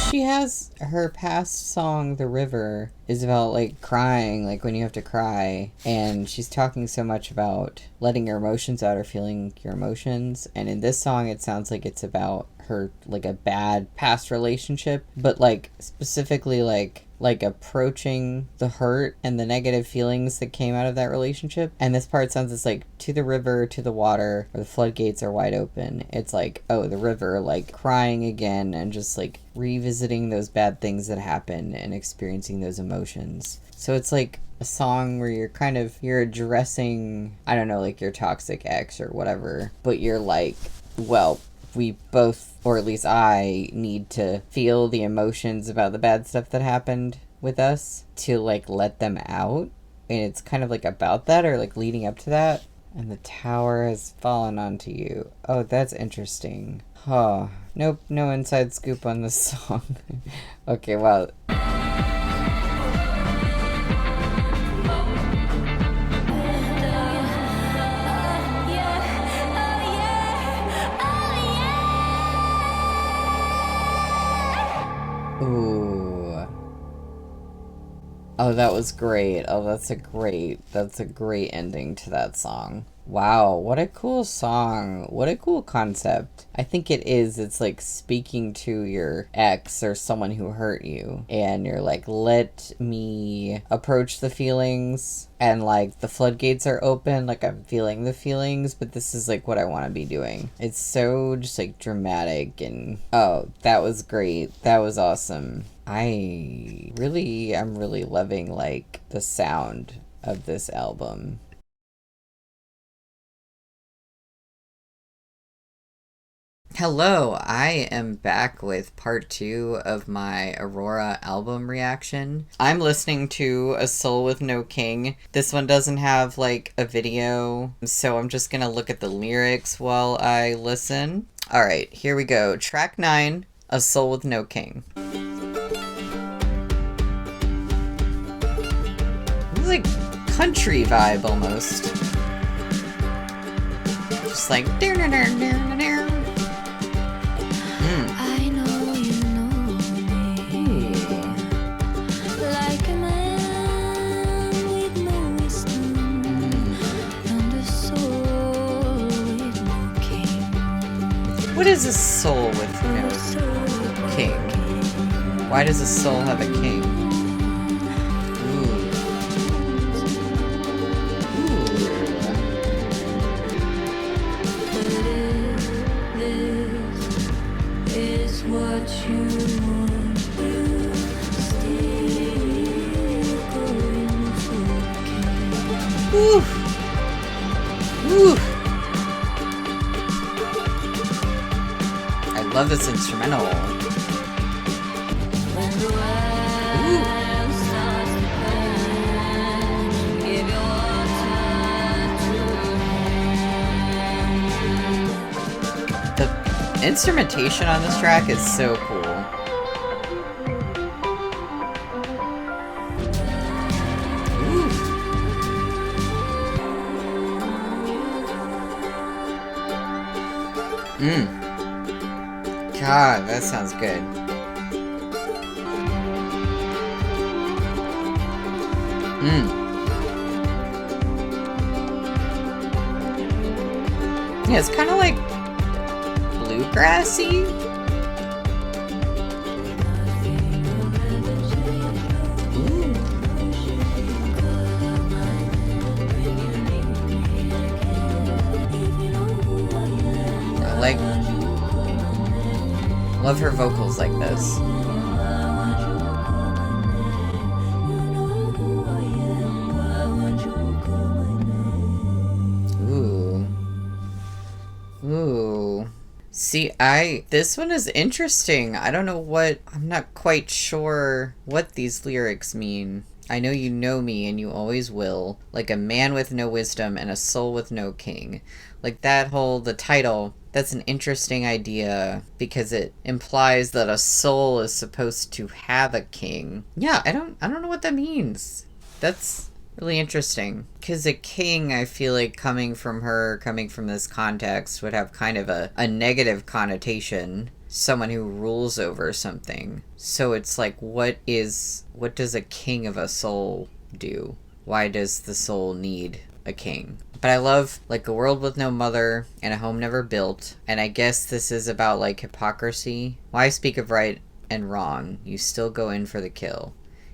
She has her past song, The River, is about like crying, like when you have to cry, and she's talking so much about letting your emotions out or feeling your emotions. And in this song, it sounds like it's about her like a bad past relationship, but like specifically like approaching the hurt and the negative feelings that came out of that relationship. And this part sounds it's like to the river, to the water, where the floodgates are wide open. It's like, oh, the river, like crying again and just like revisiting those bad things that happened and experiencing those emotions. So it's like a song where you're addressing, I don't know, like your toxic ex or whatever, but you're like, well, we both, or at least I, need to feel the emotions about the bad stuff that happened with us to like let them out. And it's kind of like about that, or like leading up to that. And the tower has fallen onto you. Oh, that's interesting. Huh. Nope, no inside scoop on this song. Okay, well. Ooh. Oh, that was great. Oh, that's a great ending to that song. Wow, what a cool song. What a cool concept. I think it is. It's like speaking to your ex or someone who hurt you. And you're like, let me approach the feelings. And like the floodgates are open. Like I'm feeling the feelings. But this is like what I want to be doing. It's so just like dramatic. And oh, that was great. That was awesome. I'm really loving like the sound of this album. Hello, I am back with part 2 of my Aurora album reaction. I'm listening to A Soul with No King. This one doesn't have like a video, so I'm just gonna look at the lyrics while I listen. Alright, here we go. Track 9, A Soul with No King. It's like country vibe almost. Just like I know you know me like a man with no wisdom and a soul with no king. What is a soul with no king? Why does a soul have a king? Ooh. Ooh. I love this instrumental. Ooh. The instrumentation on this track is so cool. God, that sounds good. Yeah, it's kind of like bluegrassy. Love her vocals like this. Ooh. Ooh. See, this one is interesting. I'm not quite sure what these lyrics mean. I know you know me and you always will. Like a man with no wisdom and a soul with no king. Like the title, that's an interesting idea because it implies that a soul is supposed to have a king. Yeah, I don't know what that means. That's really interesting. Because a king, I feel like coming from this context, would have kind of a negative connotation. Someone who rules over something. So it's like, what does a king of a soul do? Why does the soul need a king. But I love, like, a world with no mother and a home never built. And I guess this is about, like, hypocrisy. Why speak of right and wrong? You still go in for the kill.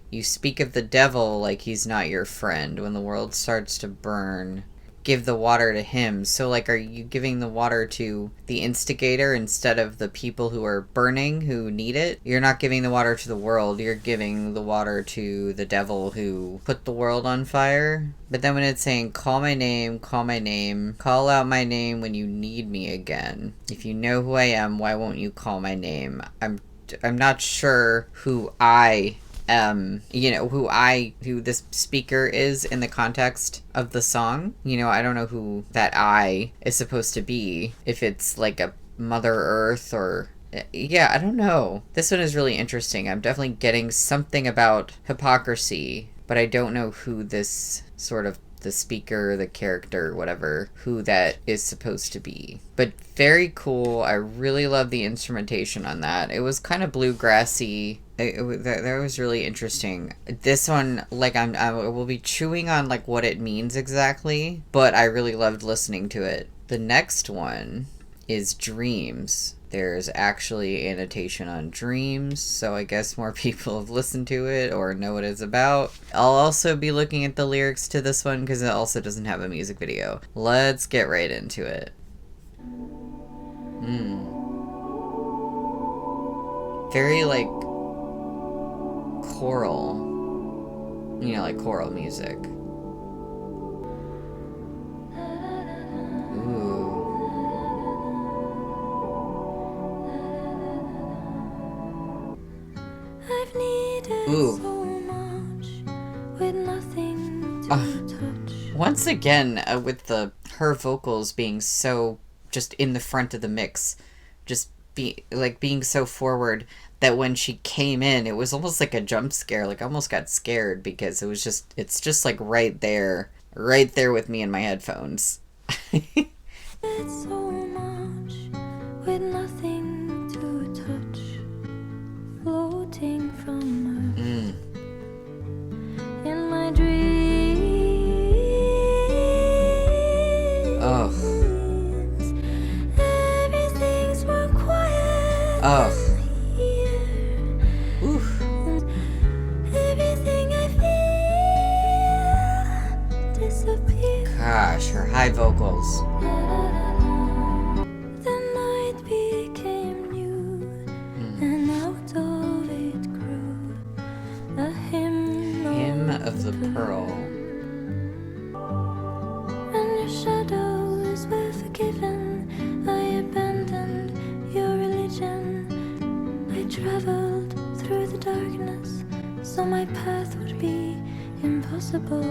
You speak of the devil like he's not your friend. When the world starts to burn, give the water to him. So, like, are you giving the water to the instigator instead of the people who are burning, who need it? You're not giving the water to the world. You're giving the water to the devil who put the world on fire. But then when it's saying, call my name, call out my name when you need me again. If you know who I am, why won't you call my name? I'm not sure who I who this speaker is in the context of the song. I don't know who that I is supposed to be. If it's like a Mother Earth or... Yeah, I don't know. This one is really interesting. I'm definitely getting something about hypocrisy, but I don't know who this sort of the speaker, the character, whatever, who that is supposed to be. But very cool. I really love the instrumentation on that. It was kind of bluegrassy. That was really interesting. This one, like, I will be chewing on, like, what it means exactly, but I really loved listening to it. The next one is Dreams. There's actually annotation on Dreams, so I guess more people have listened to it or know what it's about. I'll also be looking at the lyrics to this one because it also doesn't have a music video. Let's get right into it. Very, like, choral. Like choral music. Ooh. I've needed Ooh. so much with nothing to touch. Once again, with her vocals being so just in the front of the mix, just being so forward that when she came in, it was almost like a jump scare. Like, I almost got scared because it's just like right there with me in my headphones. It's so much with nothing to touch, floating from her in my dreams. Oh. Everything's more quiet. Oh. Here. Oof. Everything I feel disappears. Gosh, her high vocals. The night became new, and out of it grew a Hymn of the Pearl. And your shadows were forgiven. I abandoned your religion. I traveled through the darkness, so my path would be impossible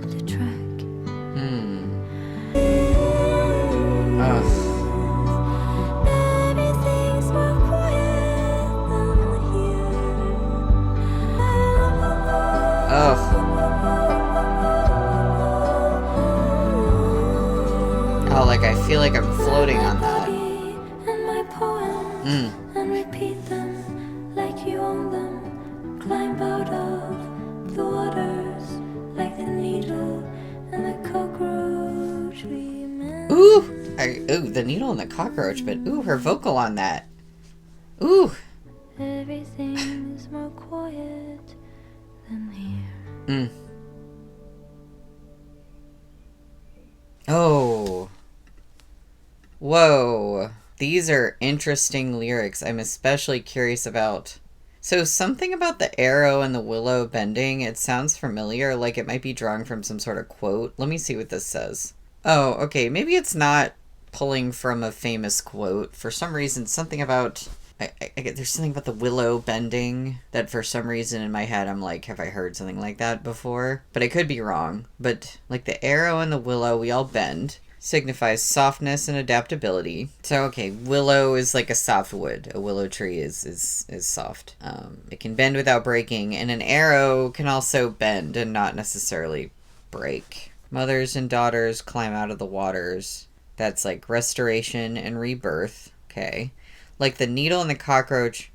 to track. Everything's more quiet than Oh, like I feel like I'm floating on that. And my poems, and repeat them like you own them. Climb out of the waters like the needle and the cockroach we met. Ooh! The needle and the cockroach, but ooh, her vocal on that. Ooh! Everything is more quiet than here. Oh. Whoa. These are interesting lyrics. I'm especially curious about. So something about the arrow and the willow bending, it sounds familiar, like it might be drawn from some sort of quote. Let me see what this says. Oh, okay, maybe it's not pulling from a famous quote. For some reason, something about... there's something about the willow bending that for some reason in my head I'm like, have I heard something like that before? But I could be wrong. But like the arrow and the willow, we all bend. Signifies softness and adaptability. So okay, willow is like a soft wood. A willow tree is soft. It can bend without breaking, and an arrow can also bend and not necessarily break. Mothers and daughters climb out of the waters. That's like restoration and rebirth. Okay. Like the needle and the cockroach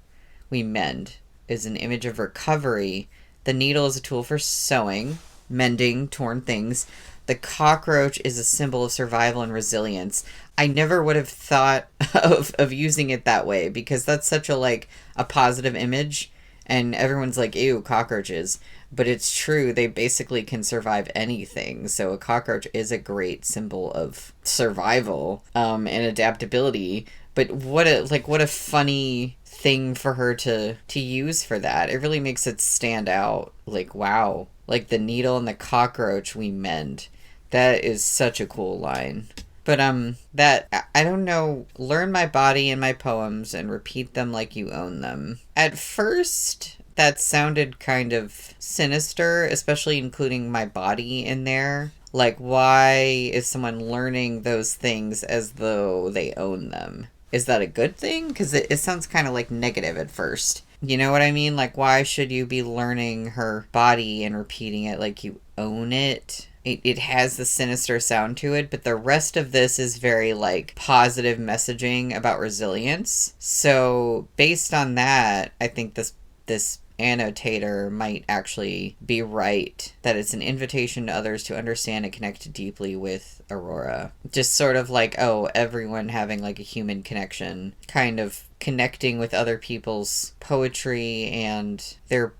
we mend is an image of recovery. The needle is a tool for sewing, mending torn things. the cockroach is a symbol of survival and resilience. I never would have thought of using it that way, because that's such a like a positive image, and everyone's like, ew, cockroaches. But it's true, they basically can survive anything. So a cockroach is a great symbol of survival, and adaptability. But what a funny thing for her to use for that. It really makes it stand out. Like, wow. Like, the needle and the cockroach we mend. That is such a cool line. But, I don't know, learn my body and my poems and repeat them like you own them. At first, that sounded kind of sinister, especially including my body in there. Like, why is someone learning those things as though they own them? Is that a good thing? Because it sounds kind of like negative at first. You know what I mean? Like, why should you be learning her body and repeating it like you own it? It has the sinister sound to it, but the rest of this is very, like, positive messaging about resilience. So, based on that, I think this annotator might actually be right, that it's an invitation to others to understand and connect deeply with Aurora. Just sort of like, oh, everyone having, like, a human connection, kind of connecting with other people's poetry and their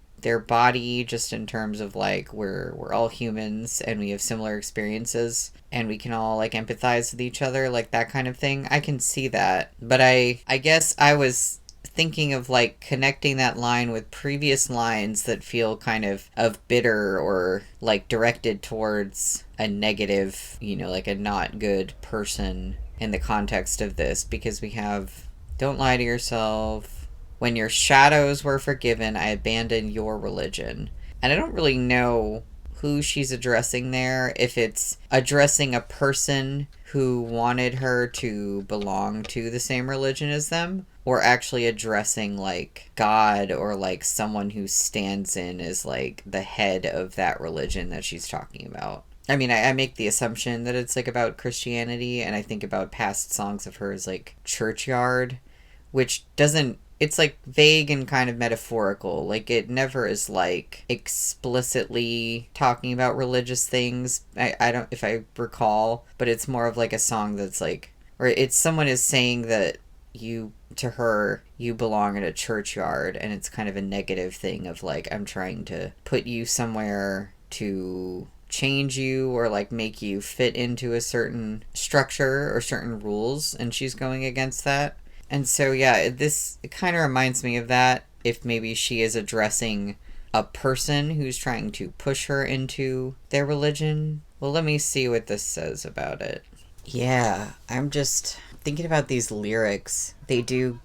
body, just in terms of like we're all humans and we have similar experiences and we can all like empathize with each other, like that kind of thing. I can see that. But I guess I was thinking of like connecting that line with previous lines that feel kind of bitter or like directed towards a negative, you know, like a not good person in the context of this, because we have don't lie to yourself. When your shadows were forgiven, I abandoned your religion. And I don't really know who she's addressing there, if it's addressing a person who wanted her to belong to the same religion as them, or actually addressing like God or like someone who stands in as like the head of that religion that she's talking about. I mean, I make the assumption that it's like about Christianity, and I think about past songs of hers like Churchyard, which doesn't, it's like vague and kind of metaphorical. Like it never is like explicitly talking about religious things. I don't, if I recall, but it's more of like a song that's like, or it's someone is saying that to her, you belong in a churchyard, and it's kind of a negative thing of like, I'm trying to put you somewhere to change you or like make you fit into a certain structure or certain rules, and she's going against that. And so, yeah, it kind of reminds me of that, if maybe she is addressing a person who's trying to push her into their religion. Well, let me see what this says about it. Yeah, I'm just thinking about these lyrics. They do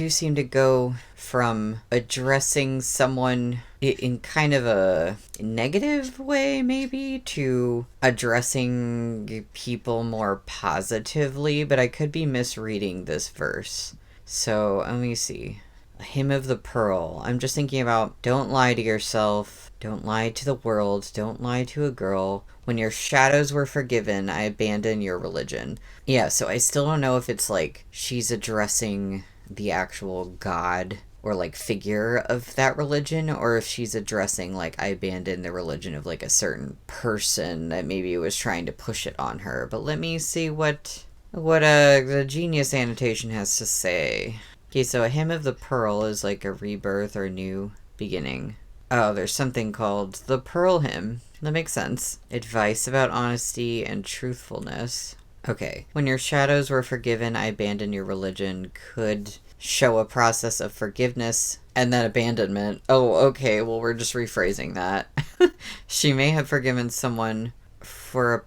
seem to go from addressing someone in kind of a negative way, maybe, to addressing people more positively, but I could be misreading this verse. So let me see. A hymn of the pearl. I'm just thinking about, don't lie to yourself, don't lie to the world, don't lie to a girl. When your shadows were forgiven, I abandoned your religion. Yeah, so I still don't know if it's like she's addressing the actual God or like figure of that religion, or if she's addressing like, I abandoned the religion of like a certain person that maybe was trying to push it on her. But let me see what the Genius annotation has to say. Okay, so a hymn of the pearl is like a rebirth or new beginning. Oh, there's something called the Pearl Hymn. That makes sense. Advice about honesty and truthfulness. Okay. When your shadows were forgiven, I abandoned your religion could show a process of forgiveness and then abandonment. Oh, okay. Well, we're just rephrasing that. She may have forgiven someone for a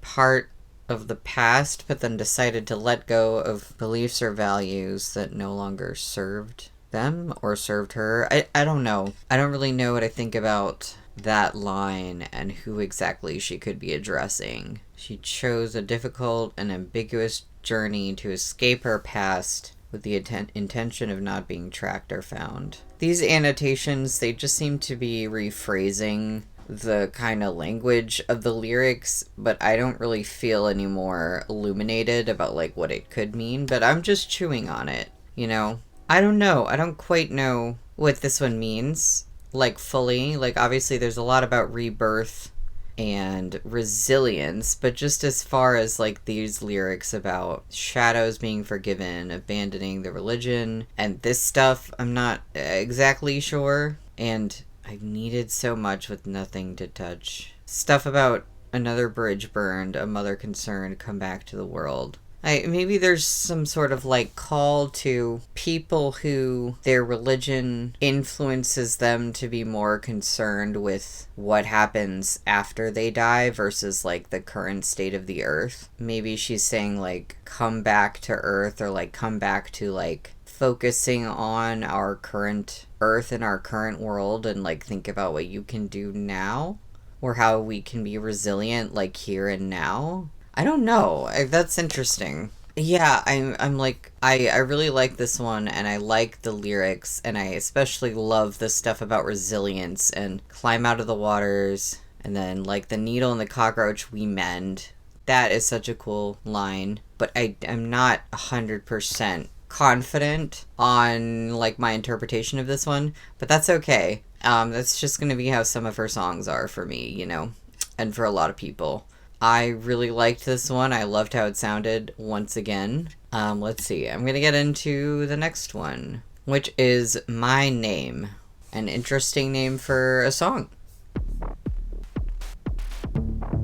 part of the past, but then decided to let go of beliefs or values that no longer served them or served her. I don't know. I don't really know what I think about that line and who exactly she could be addressing. She chose a difficult and ambiguous journey to escape her past with the intention of not being tracked or found. These annotations, they just seem to be rephrasing the kind of language of the lyrics, but I don't really feel any more illuminated about like what it could mean, but I'm just chewing on it, you know? I don't know. I don't quite know what this one means, like fully. Like obviously there's a lot about rebirth and resilience, but just as far as like these lyrics about shadows being forgiven, abandoning the religion, and this stuff, I'm not exactly sure. And I've needed so much with nothing to touch. Stuff about another bridge burned, a mother concerned, come back to the world. Maybe there's some sort of like call to people who their religion influences them to be more concerned with what happens after they die versus like the current state of the earth. Maybe she's saying like come back to earth, or like come back to like focusing on our current earth and our current world, and like think about what you can do now, or how we can be resilient like here and now. I don't know. That's interesting. Yeah, I'm like, I really like this one, and I like the lyrics, and I especially love the stuff about resilience and climb out of the waters, and then like the needle and the cockroach we mend. That is such a cool line, but I'm not 100% confident on like my interpretation of this one, but that's okay. That's just gonna be how some of her songs are for me, you know, and for a lot of people. I really liked this one. I loved how it sounded once again. Let's see. I'm going to get into the next one, which is My Name. An interesting name for a song.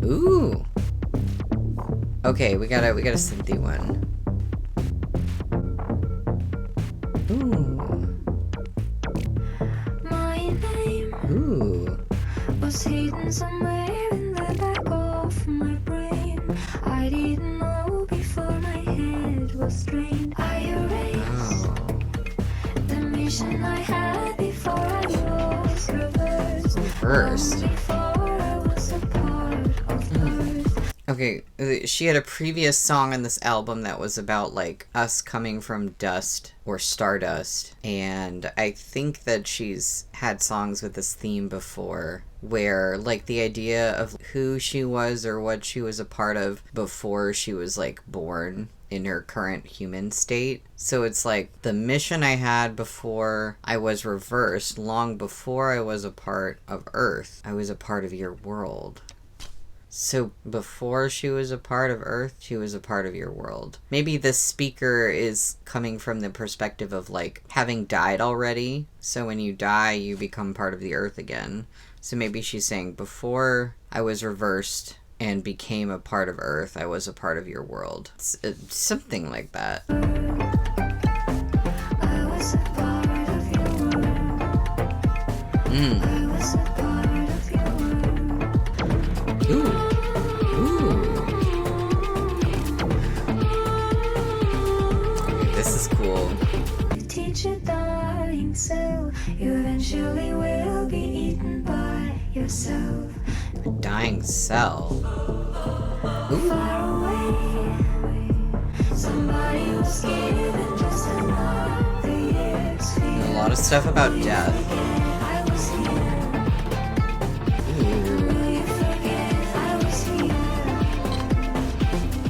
Ooh. Okay, we got a synthy one. Ooh. My name Ooh. was hidden somewhere in the back of my brain. I didn't know before my head was drained. I erased Oh. the mission I had before I was reversed. Reversed. Long before I was a part of Earth. Okay, she had a previous song on this album that was about like us coming from dust or stardust, and I think that she's had songs with this theme before, where like the idea of who she was or what she was a part of before she was like born in her current human state. So it's like the mission I had before I was reversed, long before I was a part of Earth, I was a part of your world. So before she was a part of Earth, she was a part of your world. Maybe the speaker is coming from the perspective of like having died already. So when you die, you become part of the Earth again. So maybe she's saying before I was reversed and became a part of Earth, I was a part of your world. It's something like that. I was a part of your world. I was a part of your world. Ooh. Okay, this is cool. You teach a dying soul, you eventually will be eaten by yourself. A dying cell. Ooh. Far away, somebody was given just another year's fear. A lot of stuff about death. I was here. Ooh. Will you forget I was here?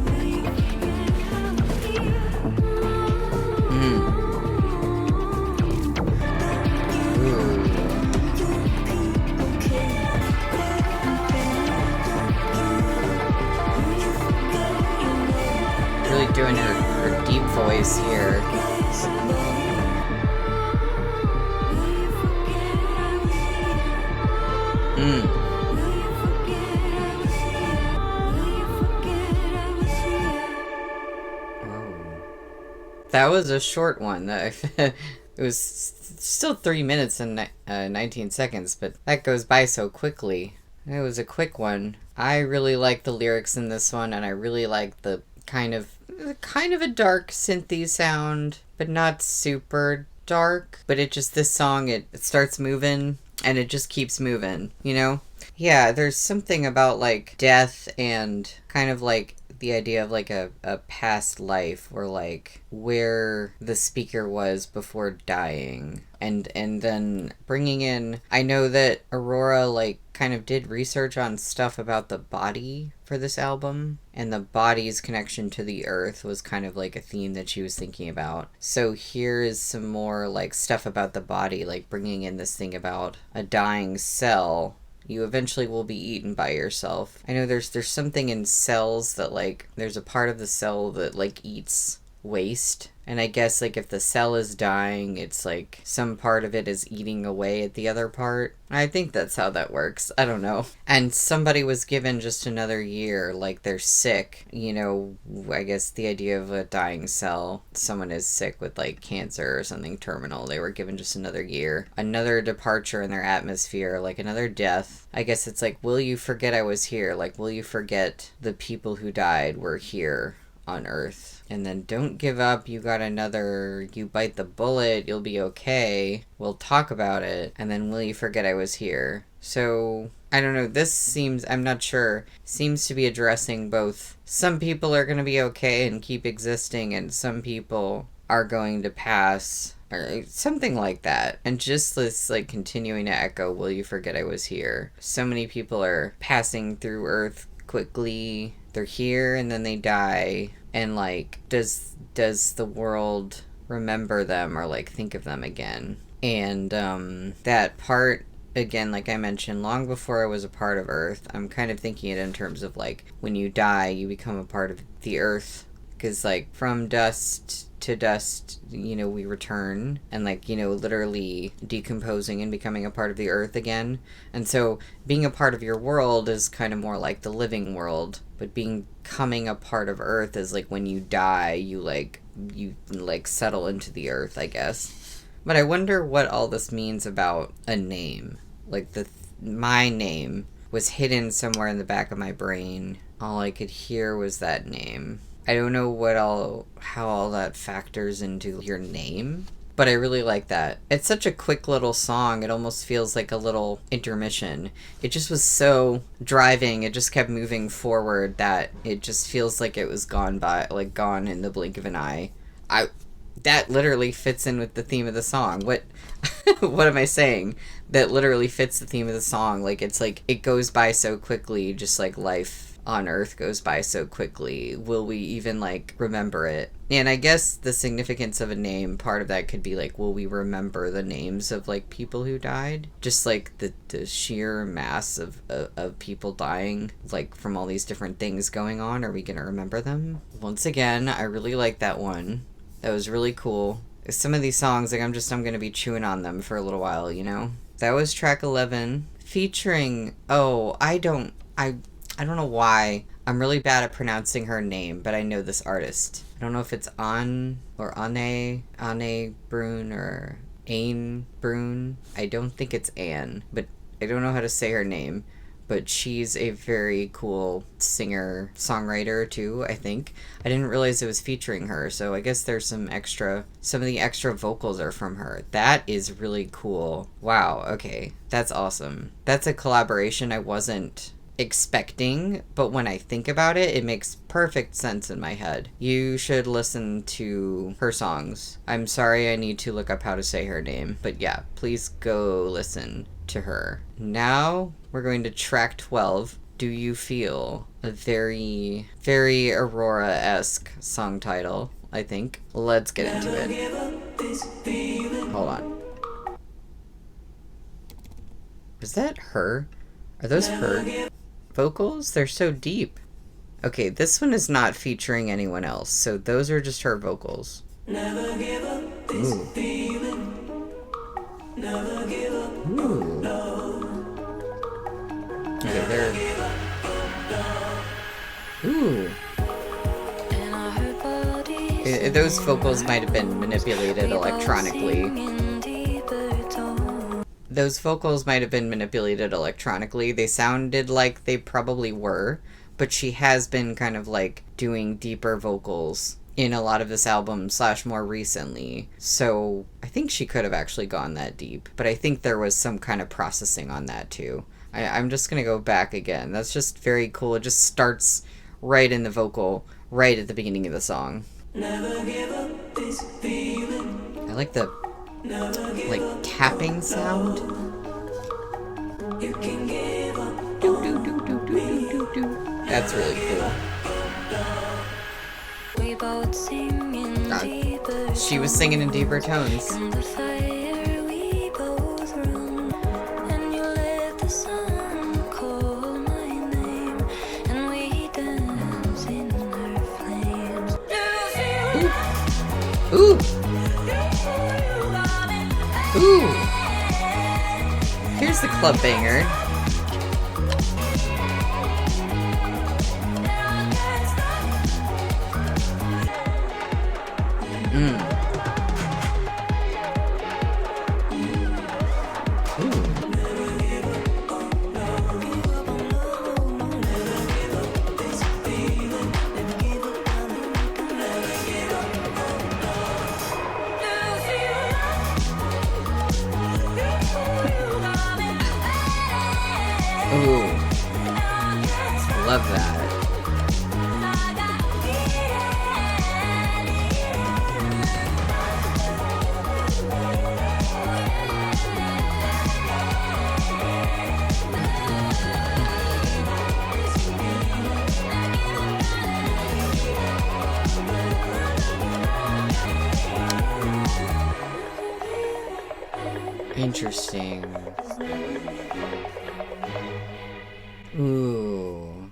Will you forget I was here? Ooh. Really doing her deep voice here. That was a short one. It was still 3 minutes and 19 seconds, but that goes by so quickly. It was a quick one. I really like the lyrics in this one, and I really like the kind of a dark synthy sound, but not super dark. But this song, it starts moving, and it just keeps moving, you know? Yeah, there's something about like death and kind of like the idea of like a past life, or like where the speaker was before dying, and then bringing in, I know that Aurora like kind of did research on stuff about the body for this album, and the body's connection to the earth was kind of like a theme that she was thinking about. So here is some more like stuff about the body, like bringing in this thing about a dying cell You eventually will be eaten by yourself. I know there's something in cells that, like, there's a part of the cell that, like, eats waste. And I guess, like, if the cell is dying, it's like some part of it is eating away at the other part. I think that's how that works. I don't know. And somebody was given just another year, like they're sick. You know, I guess the idea of a dying cell, someone is sick with, like, cancer or something terminal. They were given just another year. Another departure in their atmosphere, like another death. I guess it's like, will you forget I was here? Like, will you forget the people who died were here on Earth? And then don't give up, you got another, you bite the bullet, you'll be okay, we'll talk about it, and then will you forget I was here? So, I don't know, this seems, I'm not sure, seems to be addressing both some people are going to be okay and keep existing, and some people are going to pass, or something like that. And just this, like, continuing to echo, will you forget I was here? So many people are passing through Earth quickly, they're here and then they die. And, like, does the world remember them or, like, think of them again? And that part, again, like I mentioned, long before I was a part of Earth, I'm kind of thinking it in terms of, like, when you die, you become a part of the Earth. Because, like, from dust to dust, you know, we return. And, like, you know, literally decomposing and becoming a part of the Earth again. And so being a part of your world is kind of more like the living world. But becoming a part of Earth is, like, when you die, you settle into the Earth, I guess. But I wonder what all this means about a name. Like, my name was hidden somewhere in the back of my brain. All I could hear was that name. I don't know how all that factors into your name, but I really like that. It's such a quick little song, it almost feels like a little intermission. It just was so driving, it just kept moving forward that it just feels like it was gone in the blink of an eye. That literally fits in with the theme of the song. What what am I saying? That literally fits the theme of the song. Like, it's like, it goes by so quickly, just like life on Earth goes by so quickly. Will we even, like, remember it? And I guess the significance of a name, part of that could be, like, will we remember the names of, like, people who died? Just, like, the sheer mass of people dying, like, from all these different things going on. Are we gonna remember them? Once again, I really like that one. That was really cool. Some of these songs, like, I'm gonna be chewing on them for a little while, you know? That was track 11, featuring, I don't know why. I'm really bad at pronouncing her name, but I know this artist. I don't know if it's Anne Brun or Ain Brun. I don't think it's Anne, but I don't know how to say her name. But she's a very cool singer-songwriter too, I think. I didn't realize it was featuring her, so I guess there's some of the extra vocals are from her. That is really cool. Wow, okay. That's awesome. That's a collaboration I wasn't expecting, but when I think about it, it makes perfect sense in my head. You should listen to her songs. I'm sorry I need to look up how to say her name, but yeah, please go listen to her. Now we're going to track 12, Do You Feel? A very, very Aurora-esque song title, I think. Let's get into it. Hold on. Is that her? Are those her vocals? They're so deep. Okay, this one is not featuring anyone else, so those are just her vocals. Ooh. Ooh. Okay, they're... Ooh. Those vocals might have been manipulated electronically. Those vocals might have been manipulated electronically. They sounded like they probably were, but she has been kind of, like, doing deeper vocals in a lot of this album / more recently. So I think she could have actually gone that deep, but I think there was some kind of processing on that too. I'm just gonna go back again. That's just very cool. It just starts right in the vocal, right at the beginning of the song. Never give up this feeling. I like the, like, tapping sound. You can give up. Do, do, do, do, do, do, do. That's really cool. We both sing in deeper she was singing in deeper tones. In the fire we both run, and you let the sun a club banger. Ooh, love that. Interesting. Ooh.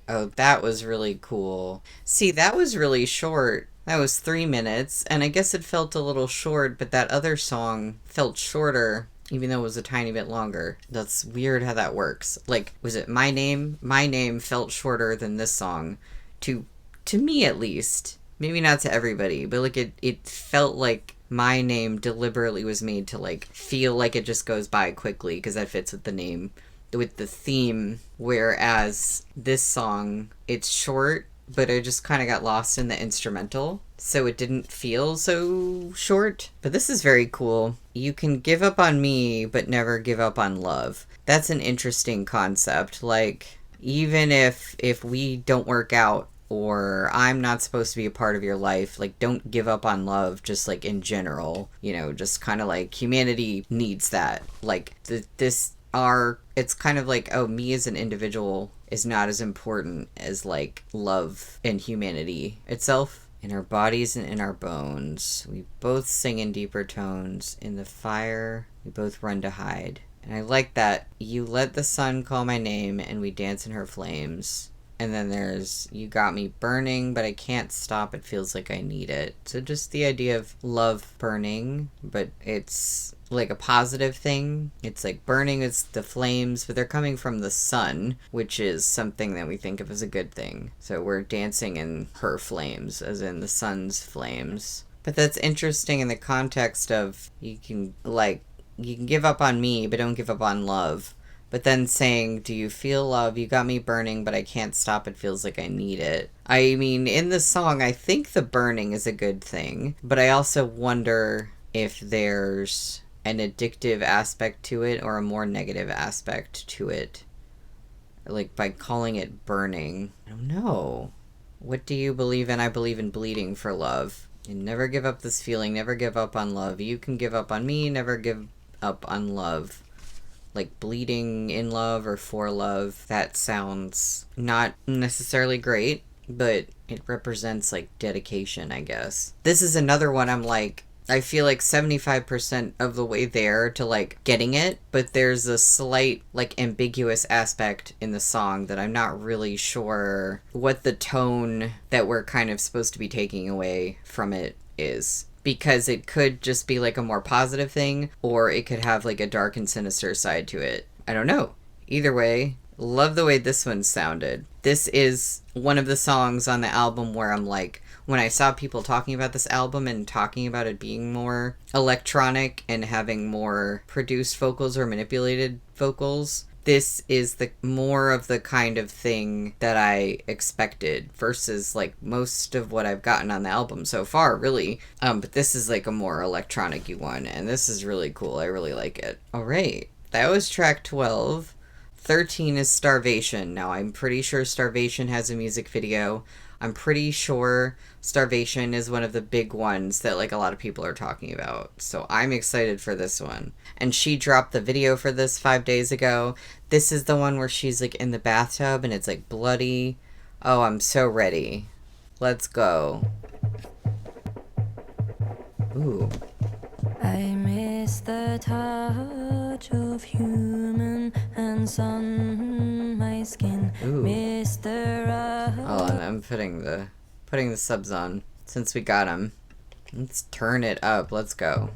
Oh, that was really cool. See, that was really short. That was 3 minutes, and I guess it felt a little short, but that other song felt shorter, even though it was a tiny bit longer. That's weird how that works. Like, was it My Name? My Name felt shorter than this song. To me, at least. Maybe not to everybody, but, like, it felt like My Name deliberately was made to, like, feel like it just goes by quickly, because that fits with the name, with the theme, whereas this song, it's short, but I just kind of got lost in the instrumental, so it didn't feel so short. But this is very cool. You can give up on me, but never give up on love. That's an interesting concept. Like, even if we don't work out, or I'm not supposed to be a part of your life, like, don't give up on love, just, like, in general. You know, just kind of like humanity needs that. Like, it's kind of like, oh, me as an individual is not as important as, like, love and humanity itself. In our bodies and in our bones, we both sing in deeper tones. In the fire, we both run to hide. And I like that. You let the sun call my name, and we dance in her flames. And then there's, you got me burning, but I can't stop. It feels like I need it. So just the idea of love burning, but it's like a positive thing. It's like burning is the flames, but they're coming from the sun, which is something that we think of as a good thing. So we're dancing in her flames, as in the sun's flames. But that's interesting in the context of you can give up on me, but don't give up on love. But then saying, do you feel love? You got me burning, but I can't stop. It feels like I need it. I mean, in the song, I think the burning is a good thing. But I also wonder if there's an addictive aspect to it or a more negative aspect to it. Like, by calling it burning. I don't know. What do you believe in? I believe in bleeding for love. And never give up this feeling. Never give up on love. You can give up on me. Never give up on love. Like, bleeding in love or for love, that sounds not necessarily great, but it represents, like, dedication, I guess. This is another one I'm like, I feel like 75% of the way there to, like, getting it, but there's a slight, like, ambiguous aspect in the song that I'm not really sure what the tone that we're kind of supposed to be taking away from it is. Because it could just be, like, a more positive thing, or it could have, like, a dark and sinister side to it. I don't know. Either way, love the way this one sounded. This is one of the songs on the album where I'm like, when I saw people talking about this album and talking about it being more electronic and having more produced vocals or manipulated vocals, this is the more of the kind of thing that I expected versus, like, most of what I've gotten on the album so far, really. But this is, like, a more electronic-y one, and this is really cool. I really like it. All right, that was track 12. 13 is Starvation. Now, I'm pretty sure Starvation has a music video. I'm pretty sure Starvation is one of the big ones that, like, a lot of people are talking about. So I'm excited for this one. And she dropped the video for this 5 days ago. This is the one where she's, like, in the bathtub and it's, like, bloody. Oh, I'm so ready. Let's go. Ooh. I miss the touch of human hands on my skin. Ooh. Miss the Oh, and I'm putting the subs on since we got them. Let's turn it up. Let's go.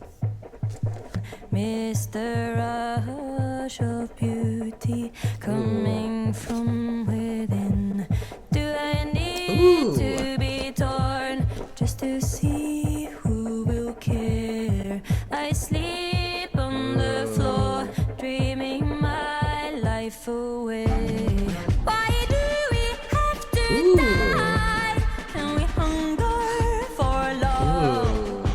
Miss the rush of beauty coming from within. Do I need to be torn just to see who will care? I sleep on the floor, dreaming my life away. Why do we have to die? Can we hunger for love?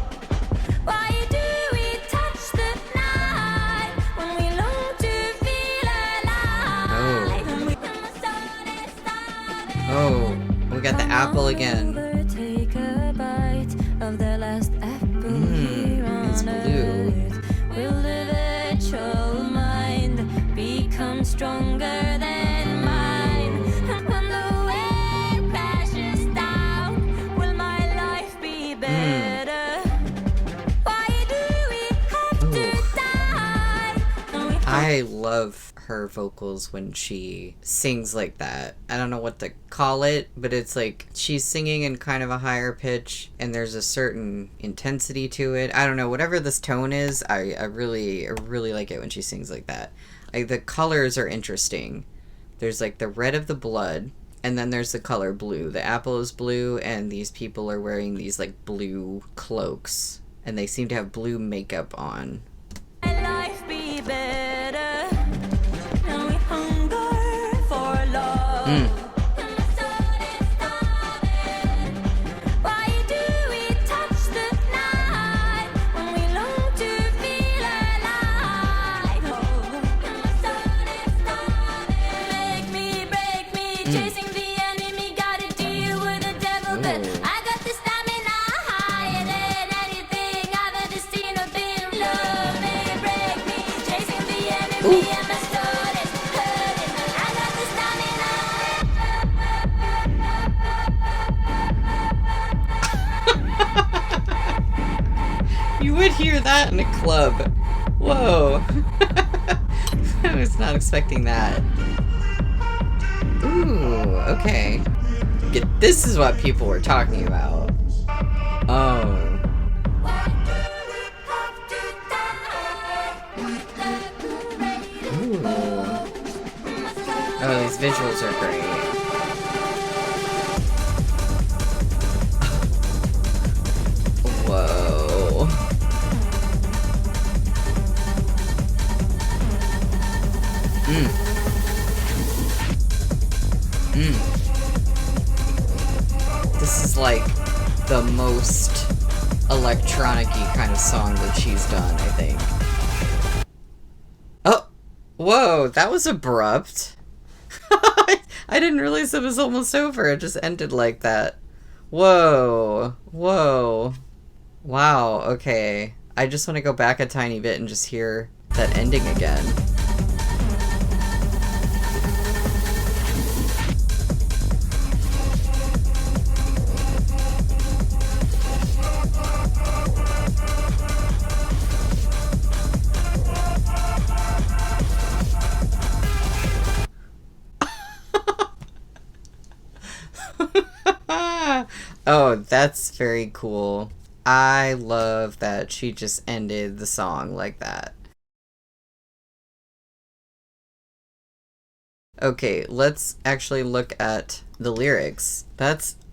Why do we touch the night when we long to feel alive? When the sun is starting. Oh, we got the apple again. Take a bite of the last apple here it's on blue. earth. Will the virtual mind become stronger than mine? And when the wave crashes down, will my life be better? Why do we have to die? And we I love her vocals when she sings like that. I don't know what to call it, but it's like she's singing in kind of a higher pitch and there's a certain intensity to it. I don't know, whatever this tone is, I really like it when she sings like that. Like the colors are interesting. There's like the red of the blood and then there's the color blue. The apple is blue and these people are wearing these like blue cloaks and they seem to have blue makeup on. my life be better. And we hunger for love. And the sun is starting. Why do we touch the night when we long to feel alive? And the sun is starting. Break me, chasing the enemy. Gotta deal with the devil, but I got the stamina higher than anything I've ever seen or been. Love me, break me, chasing the enemy, and my soul is hurting. I got the stamina. You would hear that in a club. Whoa. I was not expecting that. Ooh, okay. This is what people were talking about. Oh. Ooh. Oh, these visuals are great. Whoa. This is like the most electronic-y kind of song that she's done, I think. Oh! Whoa, that was abrupt. I didn't realize it was almost over. It just ended like that. Whoa. Whoa. Wow, okay. I just want to go back a tiny bit and just hear that ending again. Oh, that's very cool. I love that she just ended the song like that. Okay, let's actually look at the lyrics.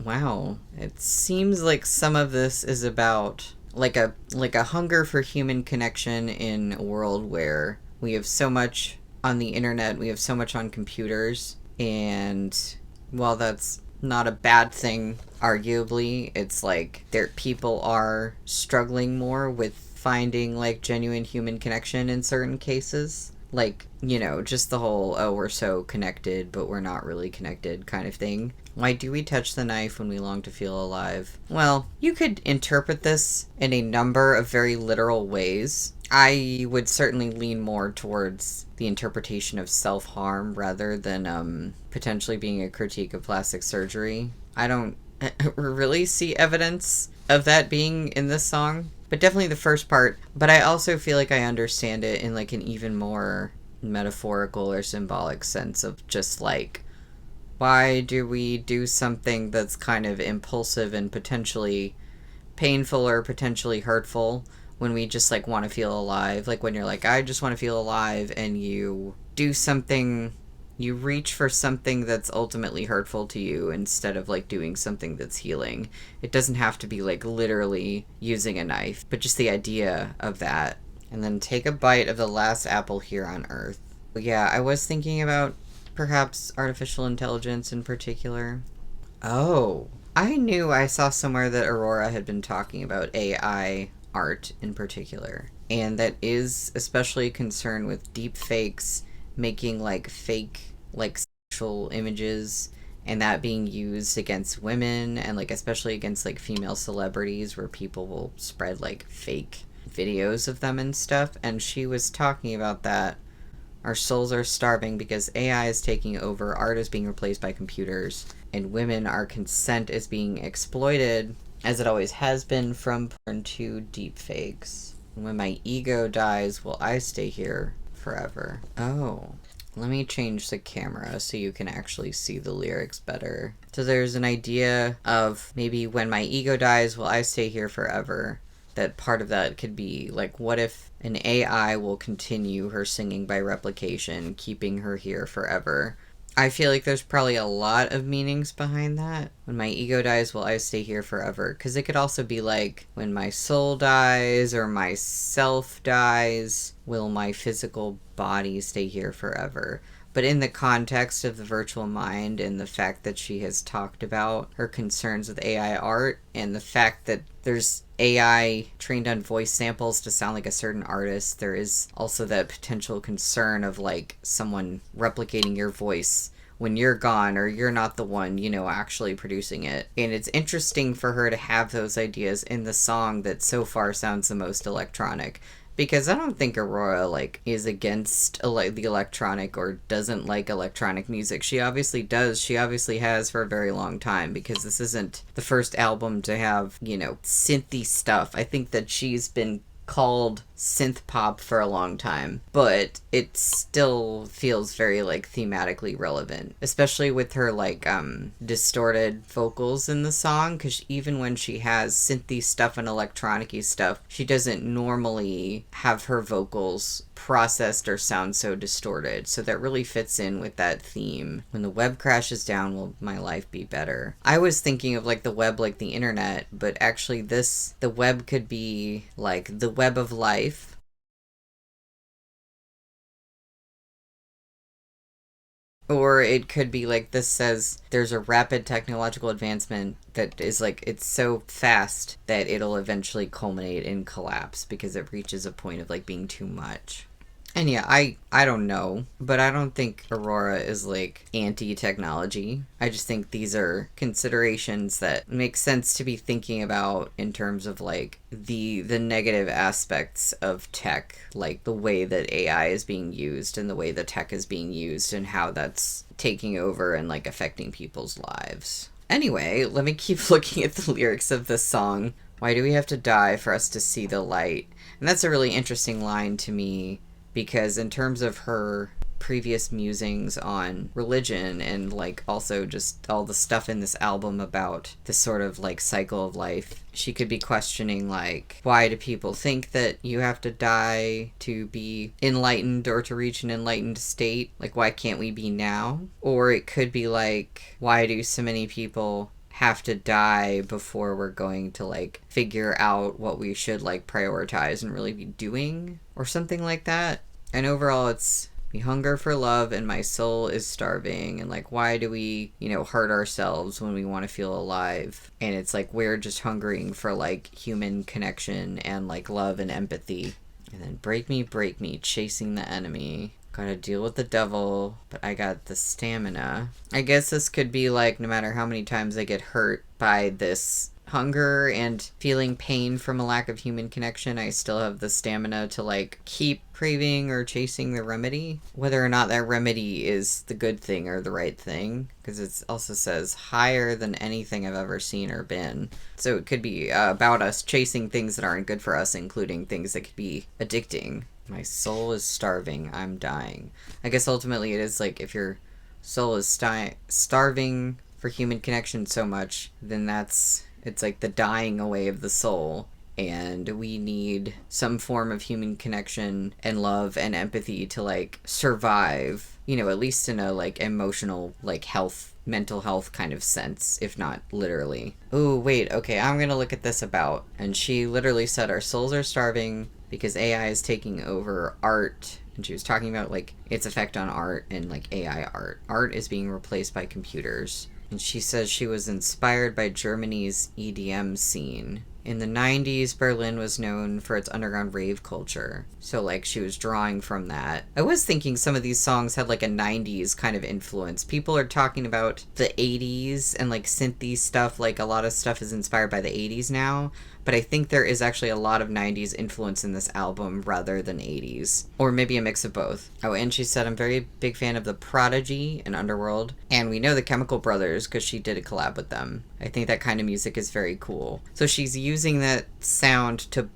Wow. It seems like some of this is about like a hunger for human connection in a world where we have so much on the internet, we have so much on computers, and while that's not a bad thing, arguably, it's like people are struggling more with finding like genuine human connection in certain cases. Like, you know, just the whole, oh, we're so connected, but we're not really connected kind of thing. Why do we touch the knife when we long to feel alive? Well, you could interpret this in a number of very literal ways. I would certainly lean more towards the interpretation of self-harm rather than potentially being a critique of plastic surgery. I don't really see evidence of that being in this song, but definitely the first part. But I also feel like I understand it in like an even more metaphorical or symbolic sense of just like, why do we do something that's kind of impulsive and potentially painful or potentially hurtful when we just like want to feel alive, like when you're like, I just want to feel alive, and you do something, you reach for something that's ultimately hurtful to you instead of like doing something that's healing. It doesn't have to be like literally using a knife, but just the idea of that. And then take a bite of the last apple here on Earth. Yeah, I was thinking about perhaps artificial intelligence in particular. Oh, I knew I saw somewhere that Aurora had been talking about AI art in particular, and that is especially concerned with deep fakes, making like fake like sexual images, and that being used against women, and like especially against like female celebrities, where people will spread like fake videos of them and stuff. And she was talking about that our souls are starving because AI is taking over, art is being replaced by computers, and women, our consent is being exploited, as it always has been, from porn to deep fakes. When my ego dies, will I stay here forever? Oh, let me change the camera so you can actually see the lyrics better. So there's an idea of maybe when my ego dies, will I stay here forever? That part of that could be like, what if an AI will continue her singing by replication, keeping her here forever? I feel like there's probably a lot of meanings behind that. When my ego dies, will I stay here forever? Because it could also be like, when my soul dies or my self dies, will my physical body stay here forever? But in the context of the virtual mind and the fact that she has talked about her concerns with AI art and the fact that there's AI trained on voice samples to sound like a certain artist, there is also that potential concern of like someone replicating your voice when you're gone or you're not the one, you know, actually producing it. And it's interesting for her to have those ideas in the song that so far sounds the most electronic. Because I don't think Aurora, like, is against the electronic or doesn't like electronic music. She obviously does. She obviously has for a very long time, because this isn't the first album to have, you know, synthy stuff. I think that she's been called synth pop for a long time, but it still feels very like thematically relevant, especially with her like distorted vocals in the song, because even when she has synthy stuff and electronic-y stuff, she doesn't normally have her vocals processed or sound so distorted, so that really fits in with that theme. When the web crashes down, will my life be better? I was thinking of like the web like the internet, but actually the web could be like the web of life. Or it could be like, this says there's a rapid technological advancement that is like, it's so fast that it'll eventually culminate in collapse because it reaches a point of like being too much. And yeah, I don't know, but I don't think Aurora is like anti-technology. I just think these are considerations that make sense to be thinking about in terms of like the negative aspects of tech, like the way that AI is being used and the way the tech is being used and how that's taking over and like affecting people's lives. Anyway, let me keep looking at the lyrics of this song. Why do we have to die for us to see the light? And that's a really interesting line to me, because in terms of her previous musings on religion and like also just all the stuff in this album about this sort of like cycle of life, she could be questioning like, why do people think that you have to die to be enlightened or to reach an enlightened state? Like, why can't we be now? Or it could be like, why do so many people have to die before we're going to like figure out what we should like prioritize and really be doing, or something like that. And overall, it's, we hunger for love and my soul is starving, and like, why do we, you know, hurt ourselves when we want to feel alive? And it's like, we're just hungering for like human connection and like love and empathy. And then break me, chasing the enemy. Gotta deal with the devil, but I got the stamina. I guess this could be like, no matter how many times I get hurt by this hunger and feeling pain from a lack of human connection, I still have the stamina to like keep craving or chasing the remedy. Whether or not that remedy is the good thing or the right thing, because it also says higher than anything I've ever seen or been. So it could be about us chasing things that aren't good for us, including things that could be addicting. My soul is starving, I'm dying. I guess ultimately it is like, if your soul is starving for human connection so much, then it's like the dying away of the soul. and we need some form of human connection and love and empathy to like survive, you know, at least in a like emotional, like health, mental health kind of sense, if not literally. Oh, wait, okay, I'm gonna look at this about. And she literally said our souls are starving because AI is taking over art. And she was talking about like its effect on art and like AI art. Art is being replaced by computers. And she says she was inspired by Germany's EDM scene. In the 90s, Berlin was known for its underground rave culture. So, like, she was drawing from that. I was thinking some of these songs had, like, a 90s kind of influence. People are talking about the 80s and, like, synthy stuff. Like, a lot of stuff is inspired by the 80s now. But I think there is actually a lot of 90s influence in this album rather than 80s. Or maybe a mix of both. Oh, and she said, I'm very big fan of The Prodigy and Underworld. And we know the Chemical Brothers because she did a collab with them. I think that kind of music is very cool. So she's using that sound to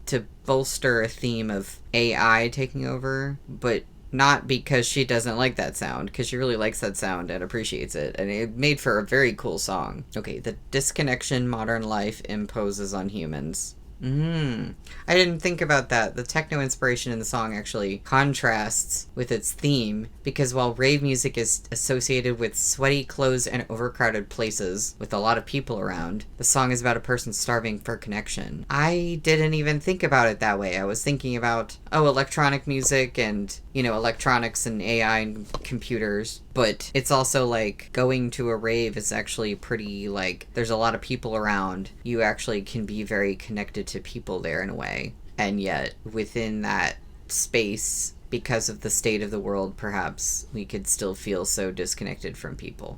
bolster a theme of AI taking over, but not because she doesn't like that sound, because she really likes that sound and appreciates it, and it made for a very cool song. Okay, the disconnection modern life imposes on humans. I didn't think about that. The techno inspiration in the song actually contrasts with its theme, because while rave music is associated with sweaty clothes and overcrowded places with a lot of people around, the song is about a person starving for connection. I didn't even think about it that way. I was thinking about, electronic music and, electronics and AI and computers. But it's also like going to a rave is actually pretty like there's a lot of people around. You actually can be very connected to people there in a way. And yet within that space, because of the state of the world, perhaps we could still feel so disconnected from people.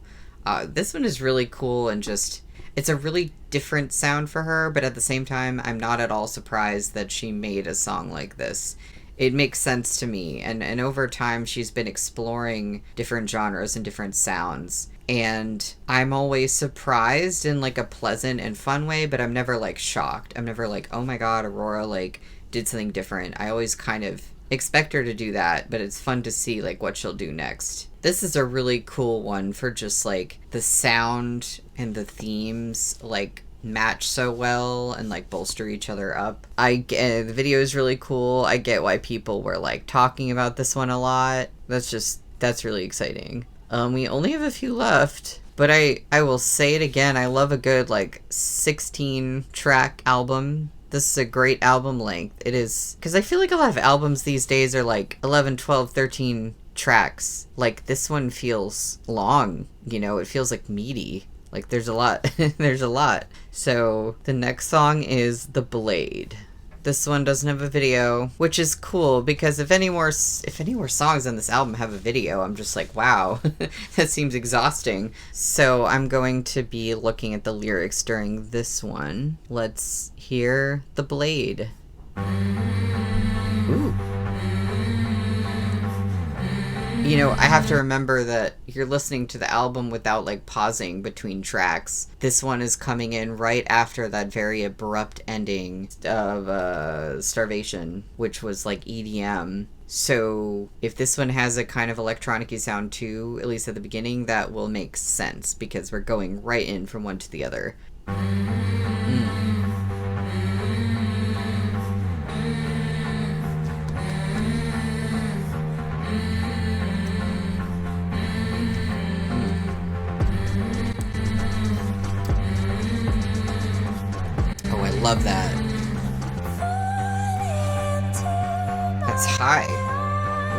This one is really cool and just it's a really different sound for her. But at the same time, I'm not at all surprised that she made a song like this. It makes sense to me, and over time she's been exploring different genres and different sounds, and I'm always surprised in like a pleasant and fun way, but I'm never like shocked. I'm never like, oh my god, Aurora like did something different. I always kind of expect her to do that, but it's fun to see like what she'll do next. This is a really cool one for just like the sound and the themes like match so well and like bolster each other up. I get the video is really cool. I get why people were like talking about this one a lot. That's really exciting. We only have a few left, but I will say it again. I love a good like 16 track album. This is a great album length. It is, because I feel like a lot of albums these days are like 11, 12, 13 tracks. Like this one feels long, it feels like meaty. Like there's a lot. There's a lot. So the next song is The Blade. This one doesn't have a video, which is cool because if any more songs on this album have a video, I'm just like, wow, that seems exhausting. So I'm going to be looking at the lyrics during this one. Let's hear The Blade. Ooh. I have to remember that you're listening to the album without, like, pausing between tracks. This one is coming in right after that very abrupt ending of Starvation, which was, like, EDM. So if this one has a kind of electronic-y sound, too, at least at the beginning, that will make sense, because we're going right in from one to the other. Love that. That's high.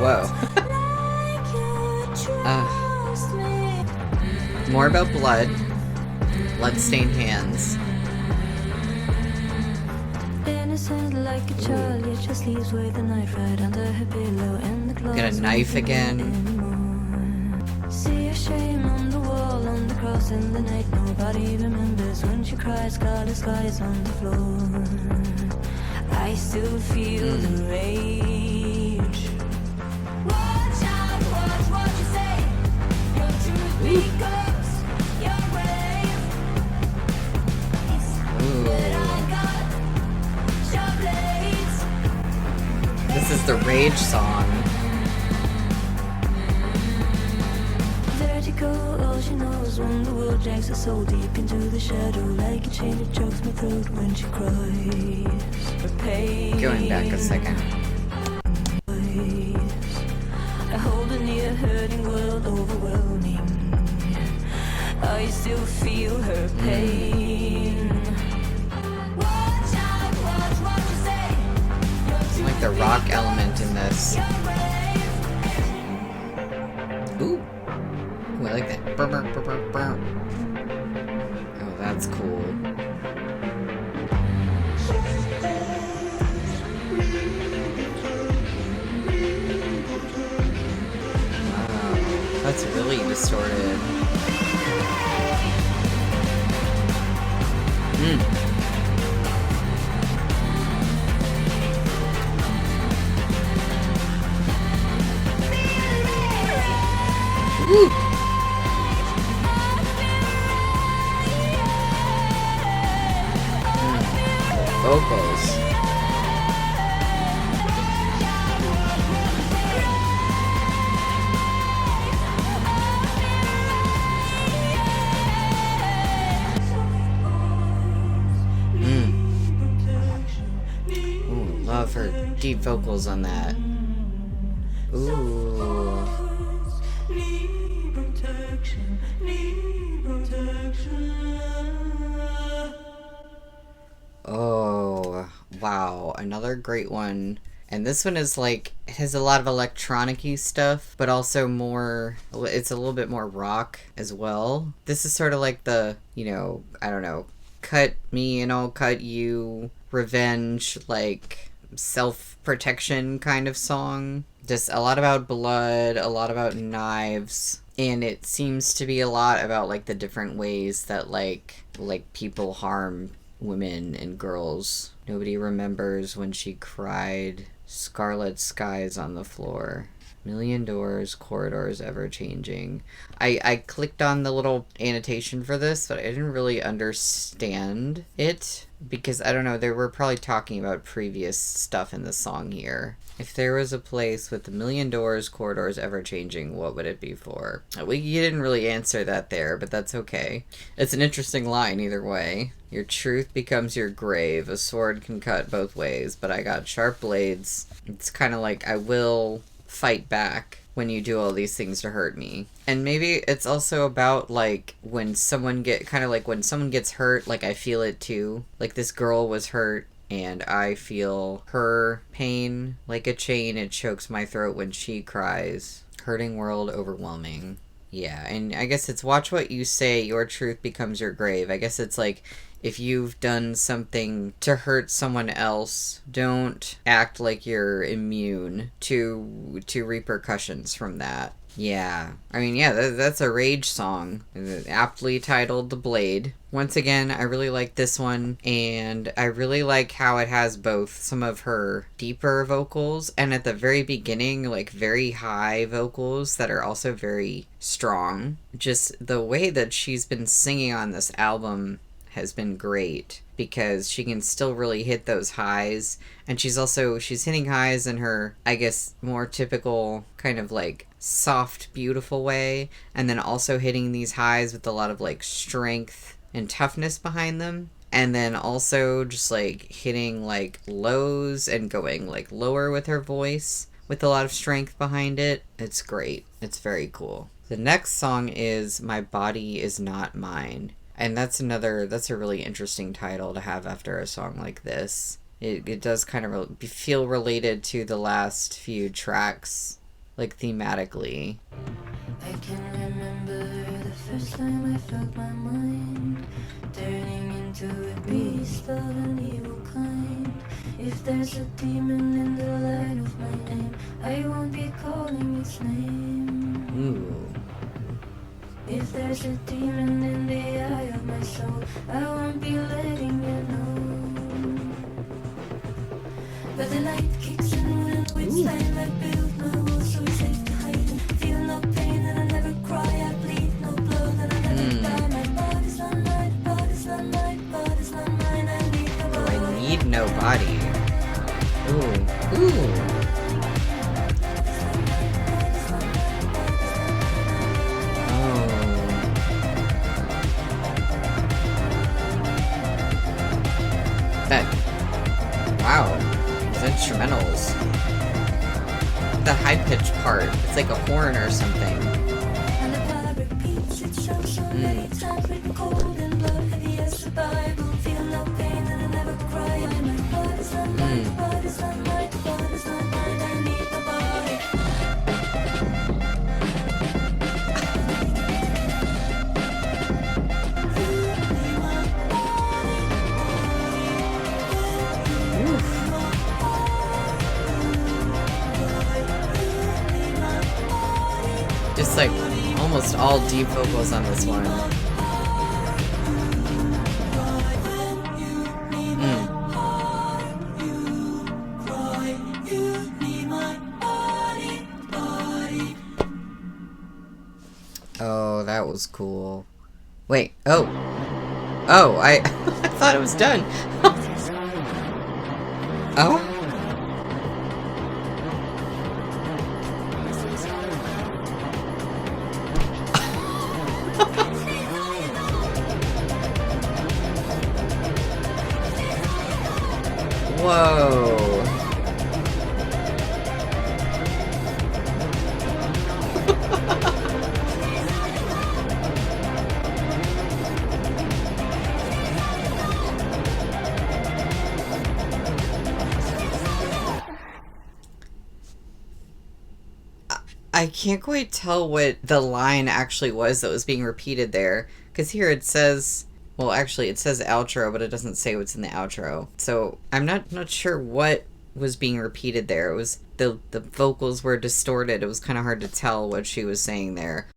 Whoa. More about blood. Bloodstained hands. Got a knife again. See a shame on the wall, on the cross in the night. Nobody remembers when she cries. Scarlet skies on the floor. I still feel the rage. Watch out, watch what you say. Your truth becomes your grave. But I got sharp blades. This is the Rage song. All she knows when the world drags her so deep into the shadow, like a chain that chokes my throat when she cries. Her pain. Going back a second. I hold her near, hurting world overwhelming. I still feel her pain. Watch out, watch what you say. I like the rock element in this. Ooh. Ooh, I like that. Burr, burr, burr, burr, burr. Oh, that's cool. Wow, that's really distorted. Woo! Vocals. Ooh, love her deep vocals on that. Ooh. Oh, wow. Another great one. And this one is like, it has a lot of electronic-y stuff, but also more, it's a little bit more rock as well. This is sort of like the, you know, I don't know, cut me and I'll cut you, revenge, like self-protection kind of song. Just a lot about blood, a lot about knives. And it seems to be a lot about like the different ways that like people harm women and girls. Nobody remembers when she cried. Scarlet skies on the floor. Million doors, corridors ever changing. I clicked on the little annotation for this, but I didn't really understand it because I don't know, they were probably talking about previous stuff in the song here. If there was a place with a million doors, corridors ever changing, what would it be for? You didn't really answer that there, but that's okay. It's an interesting line either way. Your truth becomes your grave. A sword can cut both ways, but I got sharp blades. It's kind of like I will fight back when you do all these things to hurt me. And maybe it's also about like when someone when someone gets hurt, like I feel it too. Like this girl was hurt and I feel her pain like a chain. It chokes my throat when she cries. Hurting world overwhelming. Yeah, and I guess it's watch what you say, your truth becomes your grave. I guess it's like if you've done something to hurt someone else, don't act like you're immune to repercussions from that. Yeah. I mean, yeah, that's a rage song. Aptly titled The Blade. Once again, I really like this one, and I really like how it has both some of her deeper vocals, and at the very beginning, like, very high vocals that are also very strong. Just the way that she's been singing on this album has been great because she can still really hit those highs, and she's hitting highs in her, I guess, more typical kind of like soft, beautiful way, and then also hitting these highs with a lot of like strength and toughness behind them, and then also just like hitting like lows and going like lower with her voice with a lot of strength behind it. It's great. It's very cool. The next song is My Body Is Not Mine. And that's a really interesting title to have after a song like this. It does kind of feel related to the last few tracks, like thematically. I can remember the first time I felt my mind turning into a beast of an evil kind. If there's a demon in the light of my name, I won't be calling its name. Ooh. If there's a demon in the eye of my soul, I won't be letting you know. But the light kicks in when with time I build my walls so it's safe to hide. Feel no pain and I never cry, I bleed no blood and I never die. My body's not mine, body's not mine, body's not mine. I need no body. I need nobody. Ooh. Ooh. Oh. high-pitched part. It's like a horn or something. And the blood repeats itself so many times, written cold in blood, heavy as the Bible. Feel no pain and I never cry. My blood is not mine, the blood is not mine, the blood is not mine. I need the body. Just like almost all deep vocals on this one. Oh, that was cool. Wait, oh, I I thought it was done. Oh? Whoa. I can't quite tell what the line actually was that was being repeated there. Because here it says, well, actually it says outro, but it doesn't say what's in the outro. So I'm not sure what was being repeated there. It was the vocals were distorted. It was kind of hard to tell what she was saying there.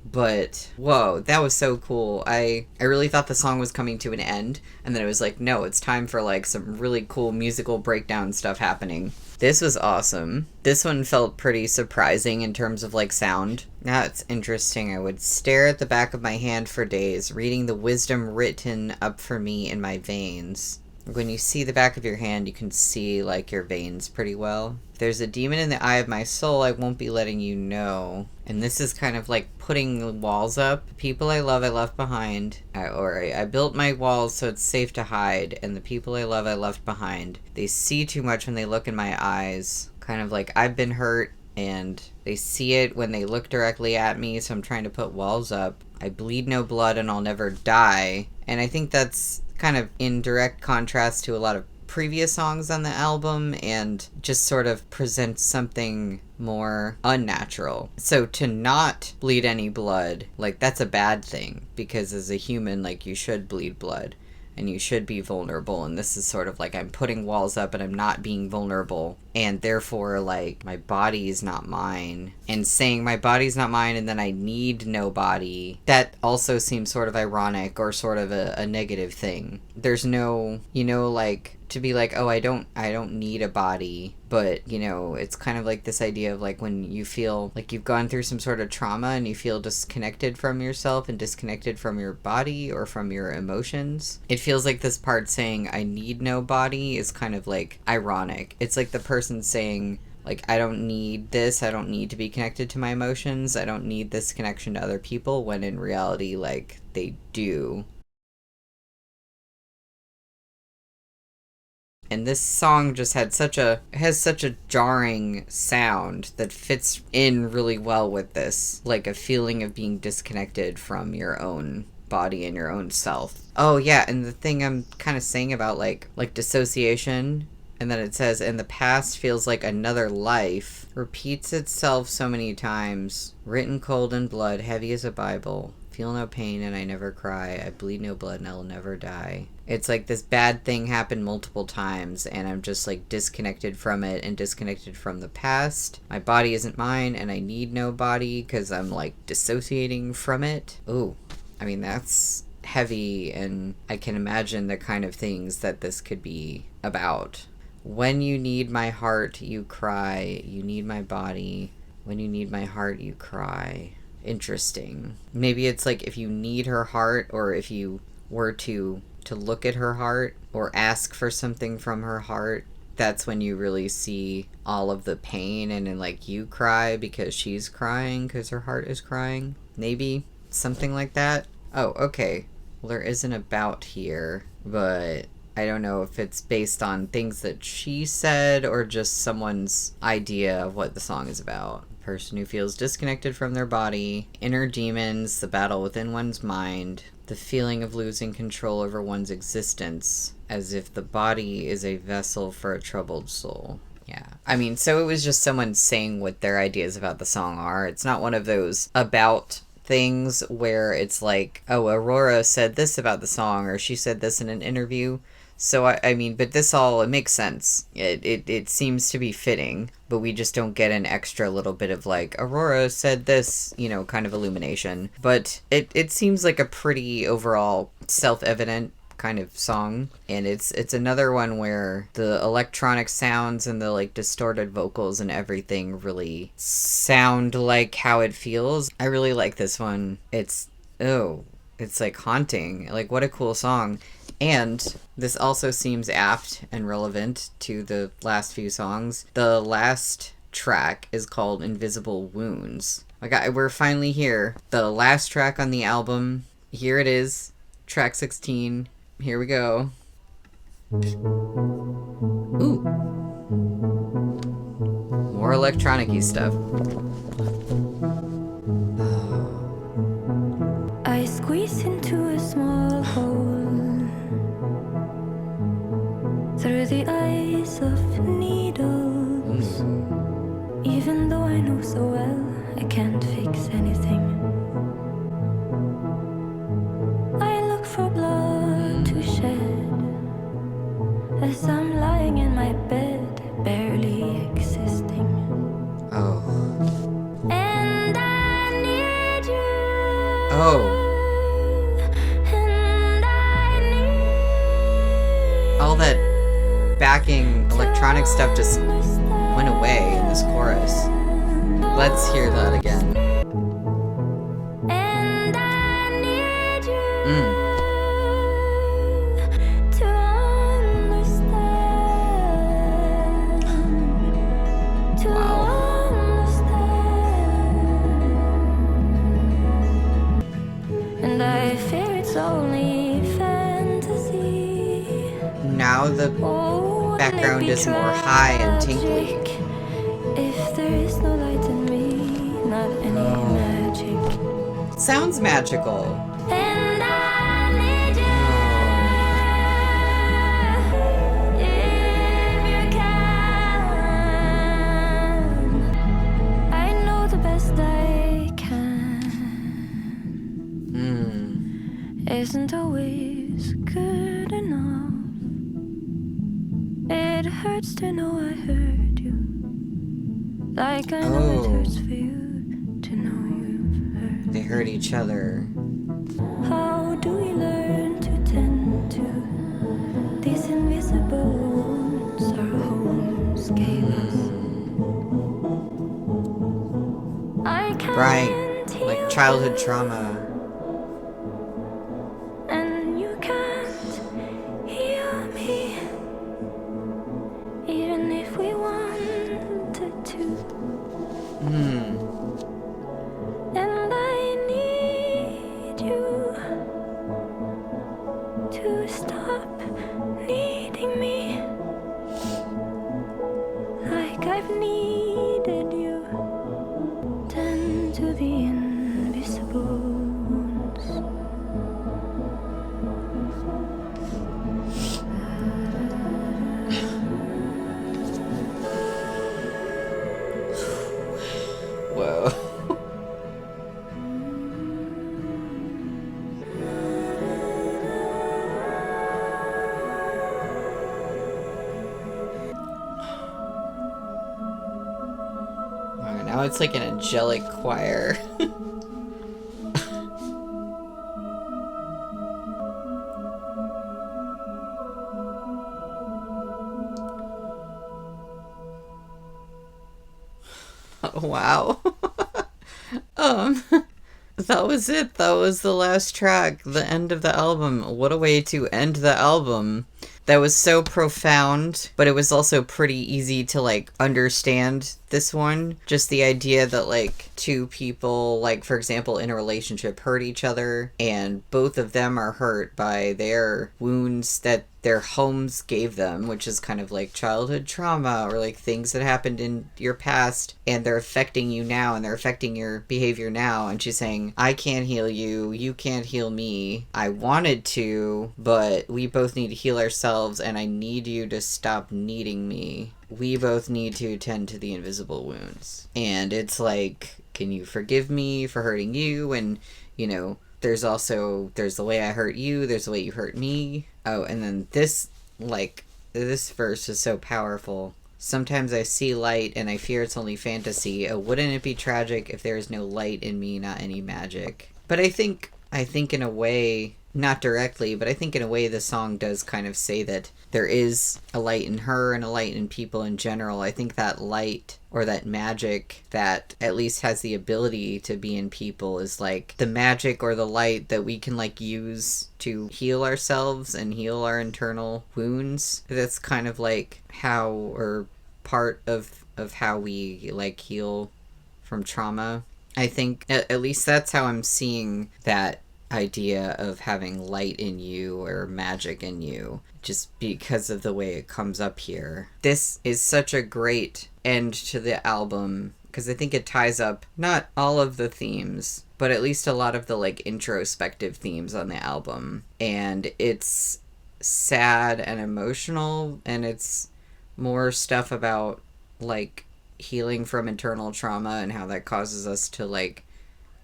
But whoa, that was so cool. I really thought the song was coming to an end, and then it was like, no, it's time for like some really cool musical breakdown stuff happening. This was awesome. This one felt pretty surprising in terms of like sound. That's interesting. I would stare at the back of my hand for days, reading the wisdom written up for me in my veins. When you see the back of your hand, you can see like your veins pretty well. If there's a demon in the eye of my soul, I won't be letting you know. And this is kind of like putting walls up. People I love, I left behind. I built my walls so it's safe to hide. And the people I love, I left behind. They see too much when they look in my eyes. Kind of like I've been hurt and they see it when they look directly at me. So I'm trying to put walls up. I bleed no blood and I'll never die. And I think that's kind of in direct contrast to a lot of previous songs on the album and just sort of presents something more unnatural. So to not bleed any blood, like that's a bad thing because as a human, like you should bleed blood and you should be vulnerable. And this is sort of like I'm putting walls up and I'm not being vulnerable. And therefore, like, my body is not mine. And saying my body's not mine and then I need no body, that also seems sort of ironic or sort of a negative thing. There's no, you know, like, to be like, oh, I don't need a body. But, you know, it's kind of like this idea of like when you feel like you've gone through some sort of trauma and you feel disconnected from yourself and disconnected from your body or from your emotions. It feels like this part saying I need no body is kind of like ironic. It's like the person saying like I don't need this, I don't need to be connected to my emotions, I don't need this connection to other people, when in reality like they do. And this song just has such a jarring sound that fits in really well with this, like a feeling of being disconnected from your own body and your own self. Oh yeah, and the thing I'm kind of saying about like dissociation, and then it says, and the past feels like another life, repeats itself so many times, written cold in blood, heavy as a Bible, feel no pain and I never cry, I bleed no blood and I'll never die. It's like this bad thing happened multiple times and I'm just like disconnected from it and disconnected from the past. My body isn't mine and I need no body because I'm like dissociating from it. Ooh, I mean that's heavy, and I can imagine the kind of things that this could be about. When you need my heart, you cry. You need my body. When you need my heart, you cry. Interesting. Maybe it's like if you need her heart, or if you were to look at her heart or ask for something from her heart, that's when you really see all of the pain, and then like you cry because she's crying because her heart is crying. Maybe something like that. Oh, okay. Well, there isn't about here, but I don't know if it's based on things that she said or just someone's idea of what the song is about. Person who feels disconnected from their body, inner demons, the battle within one's mind, the feeling of losing control over one's existence, as if the body is a vessel for a troubled soul. Yeah. I mean, so it was just someone saying what their ideas about the song are. It's not one of those about things where it's like, oh, Aurora said this about the song, or she said this in an interview. So, I mean, but this all, it makes sense. It seems to be fitting, but we just don't get an extra little bit of like, Aurora said this, you know, kind of illumination. But it seems like a pretty overall self-evident kind of song, and it's another one where the electronic sounds and the like distorted vocals and everything really sound like how it feels. I really like this one. It's like haunting. Like, what a cool song. And this also seems apt and relevant to the last few songs. The last track is called Invisible Wounds. We're finally here. The last track on the album. Here it is. Track 16. Here we go. Ooh. More electronic-y stuff. I squeeze into a small hole through the eyes of needles. Even though I know so well I can't fix anything, I look for blood to shed as I'm lying in my bed, barely existing. Oh. And I need you. Oh. And I need All that backing electronic stuff just went away in this chorus. Let's hear that again. And I need you to understand. To understand. And I fear it's only fantasy. Now the background is more high and tinkly. If there is no light in me, not any magic. Sounds magical. And I need you. If you can, I know the best I can. Isn't always good enough. It hurts to know I hurt you, like I know it hurts for you to know you've hurt. They hurt each other. How do we learn to tend to these invisible wounds our homes gave us? I can't Right. heal Like childhood trauma. and you can't heal me, even if we wanted to. And I need you to stop needing me, like I've needed you. Tend to the invisible wounds. Whoa. Wow, now it's like an angelic choir. Wow. That was it. That was the last track, the end of the album. What a way to end the album. That was so profound, but it was also pretty easy to, like, understand this one. Just the idea that, like, two people, like, for example, in a relationship hurt each other, and both of them are hurt by their wounds that their homes gave them, which is kind of like childhood trauma or like things that happened in your past and they're affecting you now and they're affecting your behavior now. And she's saying, I can't heal you, you can't heal me. I wanted to, but we both need to heal ourselves and I need you to stop needing me. We both need to tend to the invisible wounds. And it's like, can you forgive me for hurting you? And, you know, there's the way I hurt you, there's the way you hurt me. Oh, and then this verse is so powerful. Sometimes I see light and I fear it's only fantasy. Oh, wouldn't it be tragic if there is no light in me, not any magic? But I think in a way, not directly, but I think in a way the song does kind of say that there is a light in her and a light in people in general. I think that light or that magic that at least has the ability to be in people is like the magic or the light that we can like use to heal ourselves and heal our internal wounds. That's kind of like how, or part of how we like heal from trauma. I think at least that's how I'm seeing that idea of having light in you or magic in you, just because of the way it comes up here. This is such a great end to the album because I think it ties up not all of the themes, but at least a lot of the like introspective themes on the album. And it's sad and emotional, and it's more stuff about like healing from internal trauma and how that causes us to like,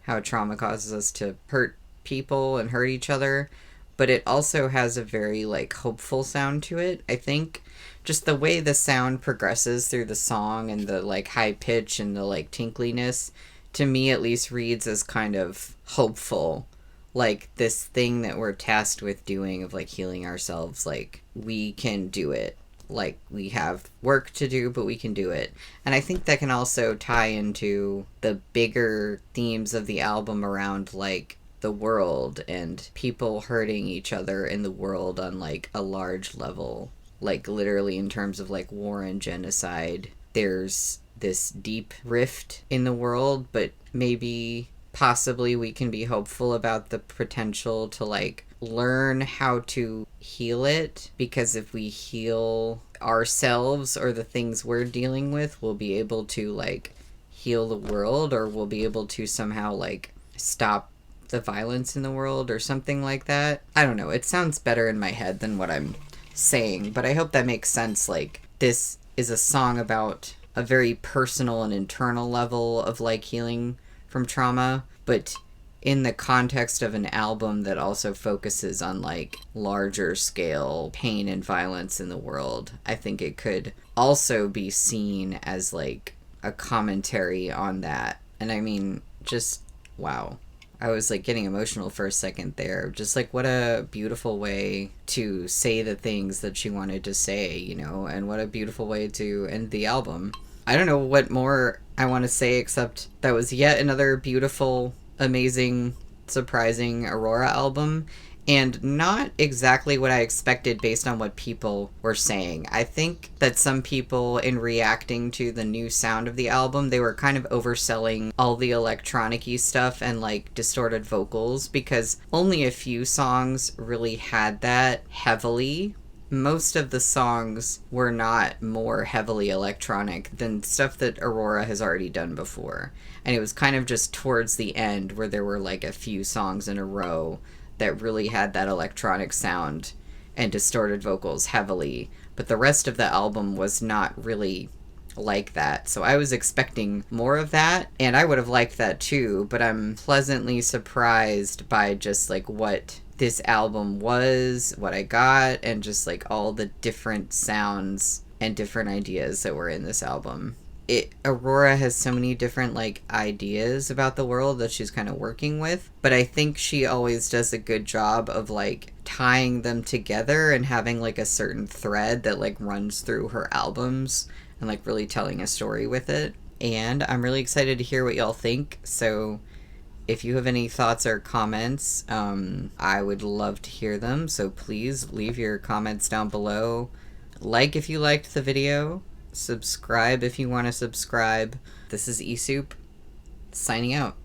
how trauma causes us to hurt people and hurt each other. But it also has a very like hopeful sound to it. I think just the way the sound progresses through the song and the like high pitch and the like tinkliness, to me at least, reads as kind of hopeful. Like this thing that we're tasked with doing of like healing ourselves, like we can do it. Like we have work to do, but we can do it. And I think that can also tie into the bigger themes of the album around like the world and people hurting each other in the world on like a large level, like literally in terms of like war and genocide. There's this deep rift in the world, but maybe possibly we can be hopeful about the potential to like learn how to heal it, because if we heal ourselves or the things we're dealing with, we'll be able to like heal the world, or we'll be able to somehow like stop the violence in the world or something like that. I don't know. It sounds better in my head than what I'm saying, but I hope that makes sense. Like this is a song about a very personal and internal level of like healing from trauma, but in the context of an album that also focuses on like larger scale pain and violence in the world. I think it could also be seen as like a commentary on that. And I mean, just wow. I was like getting emotional for a second there. Just like what a beautiful way to say the things that she wanted to say, you know, and what a beautiful way to end the album. I don't know what more I want to say except that was yet another beautiful, amazing, surprising Aurora album, and not exactly what I expected based on what people were saying. I think that some people, in reacting to the new sound of the album, they were kind of overselling all the electronic-y stuff and like distorted vocals, because only a few songs really had that heavily. Most of the songs were not more heavily electronic than stuff that Aurora has already done before. And it was kind of just towards the end where there were like a few songs in a row that really had that electronic sound and distorted vocals heavily. But the rest of the album was not really like that. So I was expecting more of that, and I would have liked that too, but I'm pleasantly surprised by just like what this album was, what I got, and just like all the different sounds and different ideas that were in this album. Aurora has so many different like ideas about the world that she's kind of working with, but I think she always does a good job of like tying them together and having like a certain thread that like runs through her albums and like really telling a story with it. And I'm really excited to hear what y'all think. So if you have any thoughts or comments, I would love to hear them. So please leave your comments down below. Like if you liked the video. Subscribe if you want to subscribe. This is eSoup, signing out.